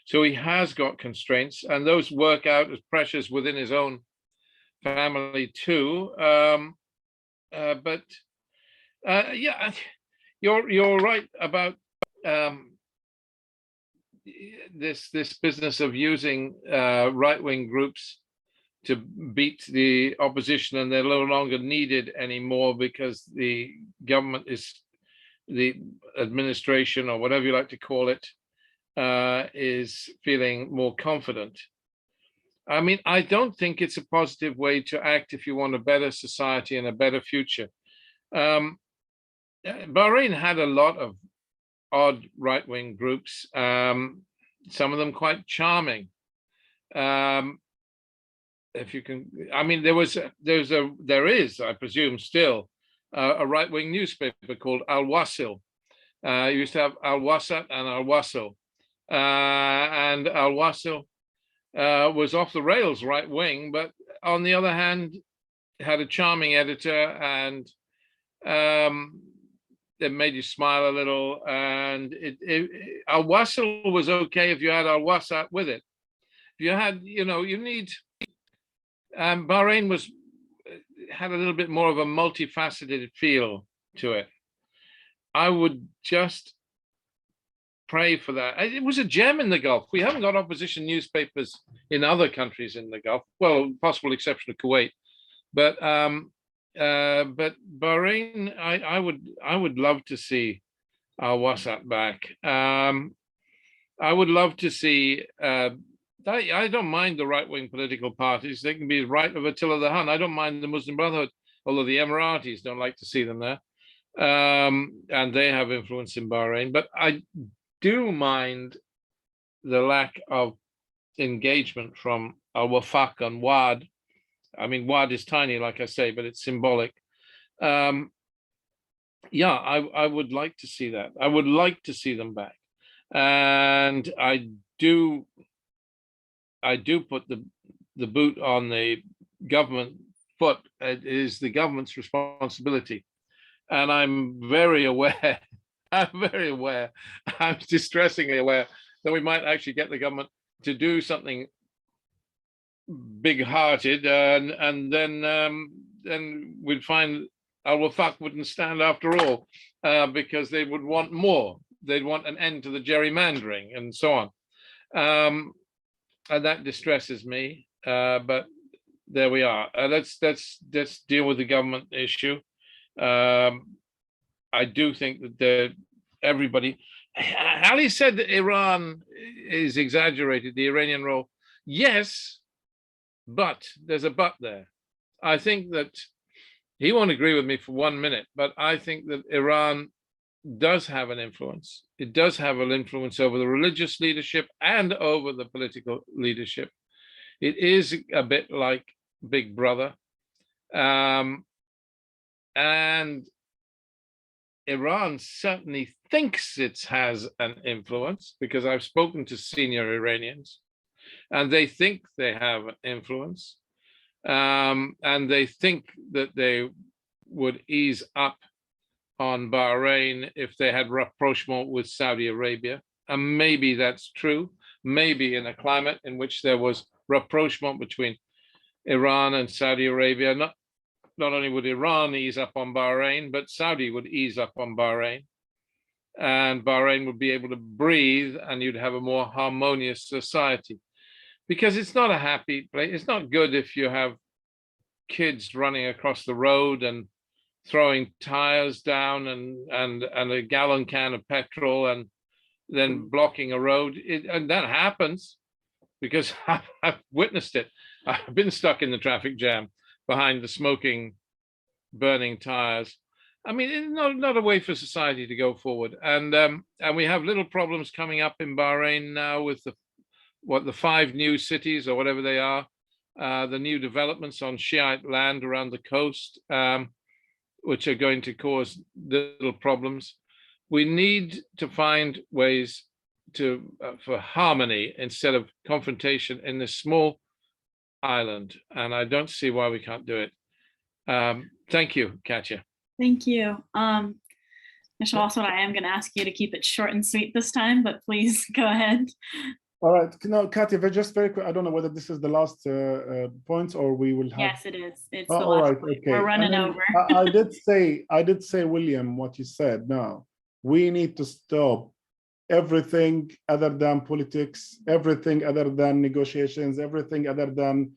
Speaker 3: So he has got constraints, and those work out as pressures within his own family too. But yeah, you're right about this business of using right-wing groups to beat the opposition, and they're no longer needed anymore because the government the administration, or whatever you like to call it, is feeling more confident. I mean, I don't think it's a positive way to act if you want a better society and a better future. Bahrain had a lot of odd right-wing groups, some of them quite charming. If you can, I mean, there is, I presume, still a right-wing newspaper called Al-Wasil. You used to have Al-Wasat and Al-Wasil, and Al-Wasil was off the rails right-wing, but on the other hand, had a charming editor, and it made you smile a little. And Al-Wasil was okay if you had Al-Wasat with it. If you had, you need. Bahrain had a little bit more of a multifaceted feel to it. I would just pray for that. It was a gem in the Gulf. We haven't got opposition newspapers in other countries in the Gulf. Well, possible exception of Kuwait, but Bahrain, I would love to see Al-Wasat back. I would love to see. I don't mind the right-wing political parties. They can be right of Attila the Hun. I don't mind the Muslim Brotherhood, although the Emiratis don't like to see them there. and they have influence in Bahrain. But I do mind the lack of engagement from Wefaq and Wad. I mean, Wad is tiny, like I say, but it's symbolic. Yeah, I would like to see that. I would like to see them back, and I do put the boot on the government foot. It is the government's responsibility, and I'm very aware. I'm distressingly aware that we might actually get the government to do something big-hearted, and then we'd find Al-Wefaq wouldn't stand after all, because they would want more. They'd want an end to the gerrymandering and so on, and that distresses me. But there we are. Let's deal with the government issue. I do think that everybody. Ali said that Iran is exaggerated, the Iranian role. Yes, but there's a but there. I think that he won't agree with me for 1 minute, but I think that Iran does have an influence. It does have an influence over the religious leadership and over the political leadership. It is a bit like Big Brother. And Iran certainly thinks it has an influence, because I've spoken to senior Iranians, and they think they have an influence. And they think that they would ease up on Bahrain if they had rapprochement with Saudi Arabia. And maybe that's true. Maybe in a climate in which there was rapprochement between Iran and Saudi Arabia, not only would Iran ease up on Bahrain, but Saudi would ease up on Bahrain. And Bahrain would be able to breathe, and you'd have a more harmonious society. Because it's not a happy place. It's not good if you have kids running across the road and throwing tires down and a gallon can of petrol and then blocking a road. And that happens because I've witnessed it. I've been stuck in the traffic jam behind the smoking, burning tires. I mean, it's not a way for society to go forward. And we have little problems coming up in Bahrain now with the 5 new cities or whatever they are, the new developments on Shiite land around the coast, which are going to cause little problems. We need to find ways for harmony instead of confrontation in this small island, and I don't see why we can't do it. Thank you, Katya.
Speaker 2: Thank you. Mr. Alaswad, I am going to ask you to keep it short and sweet this time, but please go ahead.
Speaker 4: All right. No, Katya, just very quick. I don't know whether this is the last point or we will have.
Speaker 2: Yes, it is. It's
Speaker 4: the
Speaker 2: last
Speaker 4: right,
Speaker 2: point.
Speaker 4: okay.
Speaker 2: We're running over.
Speaker 4: I did say, William, what you said. Now, we need to stop everything other than politics, everything other than negotiations, everything other than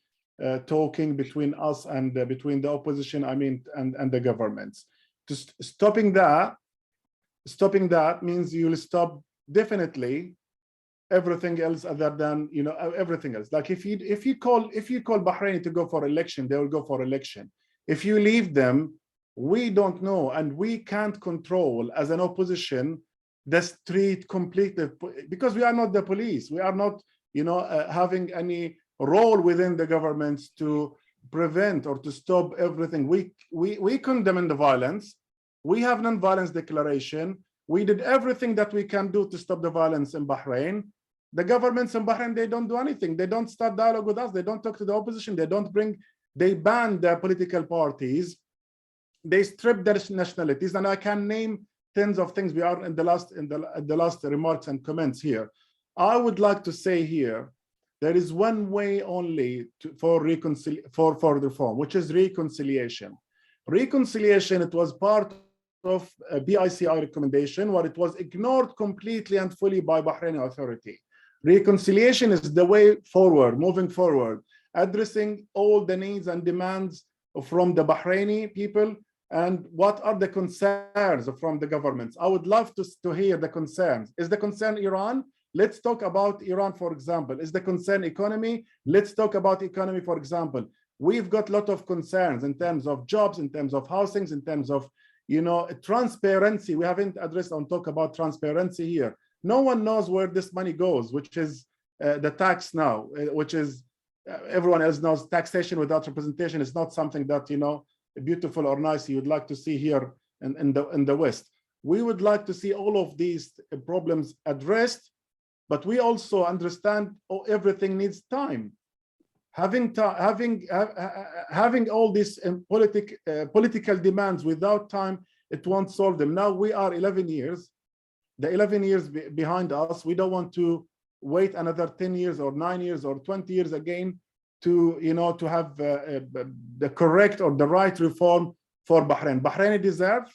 Speaker 4: talking between us and between the opposition, and the governments. Just stopping that means you will stop definitely everything else other than everything else. Like if you call Bahrain to go for election, they will go for election. If you leave them, we don't know, and we can't control as an opposition the street completely, because we are not the police. We are not having any role within the governments to prevent or to stop everything. We condemn the violence. We have non-violence declaration. We did everything that we can do to stop the violence in Bahrain. The governments in Bahrain, they don't do anything. They don't start dialogue with us. They don't talk to the opposition. They ban the political parties. They strip their nationalities. And I can name tens of things. We are in the last remarks and comments here. I would like to say here, there is one way only for reform, which is reconciliation. Reconciliation, it was part of a BICI recommendation, where it was ignored completely and fully by Bahraini authority. Reconciliation is the way forward, moving forward, addressing all the needs and demands from the Bahraini people, and what are the concerns from the governments. I would love to hear the concerns. Is the concern Iran? Let's talk about Iran, for example. Is the concern economy? Let's talk about economy, for example. We've got a lot of concerns in terms of jobs, in terms of housings, in terms of transparency. We haven't addressed on talk about transparency here. No one knows where this money goes, which is the tax now, which is everyone else knows taxation without representation is not something that, beautiful or nice you would like to see here in the West. We would like to see all of these problems addressed, but we also understand everything needs time. Having all these political demands without time, it won't solve them. Now we are 11 years, the 11 years behind us. We don't want to wait another 10 years or 9 years or 20 years again to, to have the correct or the right reform for Bahrain. Bahrain deserves,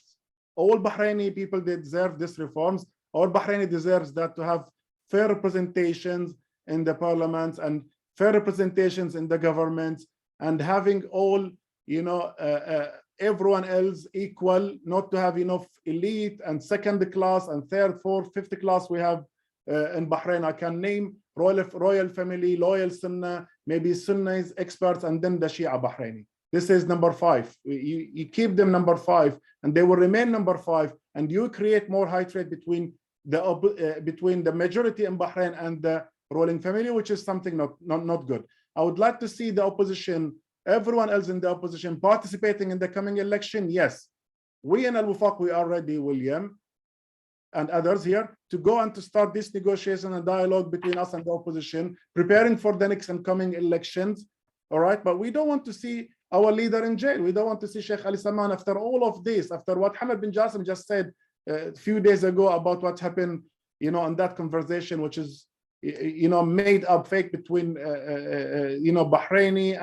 Speaker 4: all Bahraini people, they deserve these reforms. All Bahraini deserves that, to have fair representations in the parliaments and fair representations in the governments, and having all, everyone else equal, not to have enough elite and second class and third, fourth, fifth class. We have in Bahrain, I can name royal family, loyal Sunnah, maybe Sunnis, experts, and then the Shia Bahraini. This is number 5. You keep them number 5, and they will remain number 5, and you create more hatred between the majority in Bahrain and the ruling family, which is something not good. I would like to see the opposition, everyone else in the opposition, participating in the coming election. Yes, we in Al-Wefaq, we are ready, William, and others here, to go and to start this negotiation and dialogue between us and the opposition, preparing for the next and coming elections. All right, but we don't want to see our leader in jail. We don't want to see Sheikh Ali Salman after all of this, after what Hamad bin Jassim just said a few days ago about what happened, in that conversation, which is, made up fake between, Bahraini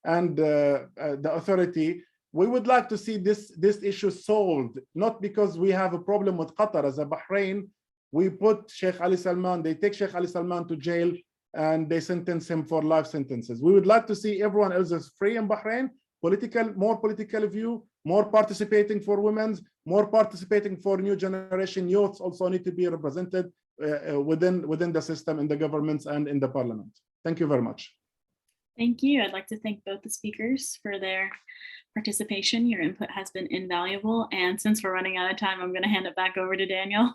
Speaker 4: and the authority. We would like to see this issue solved, not because we have a problem with Qatar. As a Bahrain, we put Sheikh Ali Salman, they take Sheikh Ali Salman to jail, and they sentence him for life sentences. We would like to see everyone else is free in Bahrain, more political view, more participating for women's, more participating for new generation. Youths also need to be represented within the system, in the governments and in the parliament. Thank you very much.
Speaker 2: Thank you. I'd like to thank both the speakers for their participation. Your input has been invaluable. And since we're running out of time, I'm going to hand it back over to Daniel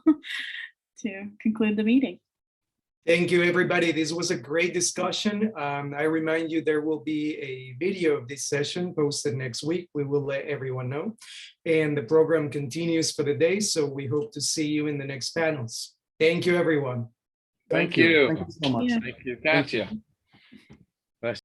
Speaker 2: to conclude the meeting.
Speaker 1: Thank you, everybody. This was a great discussion. I remind you there will be a video of this session posted next week. We will let everyone know. And the program continues for the day, so we hope to see you in the next panels. Thank you, everyone.
Speaker 3: Thank you.
Speaker 4: Thank you so much.
Speaker 3: Thank you, Katya.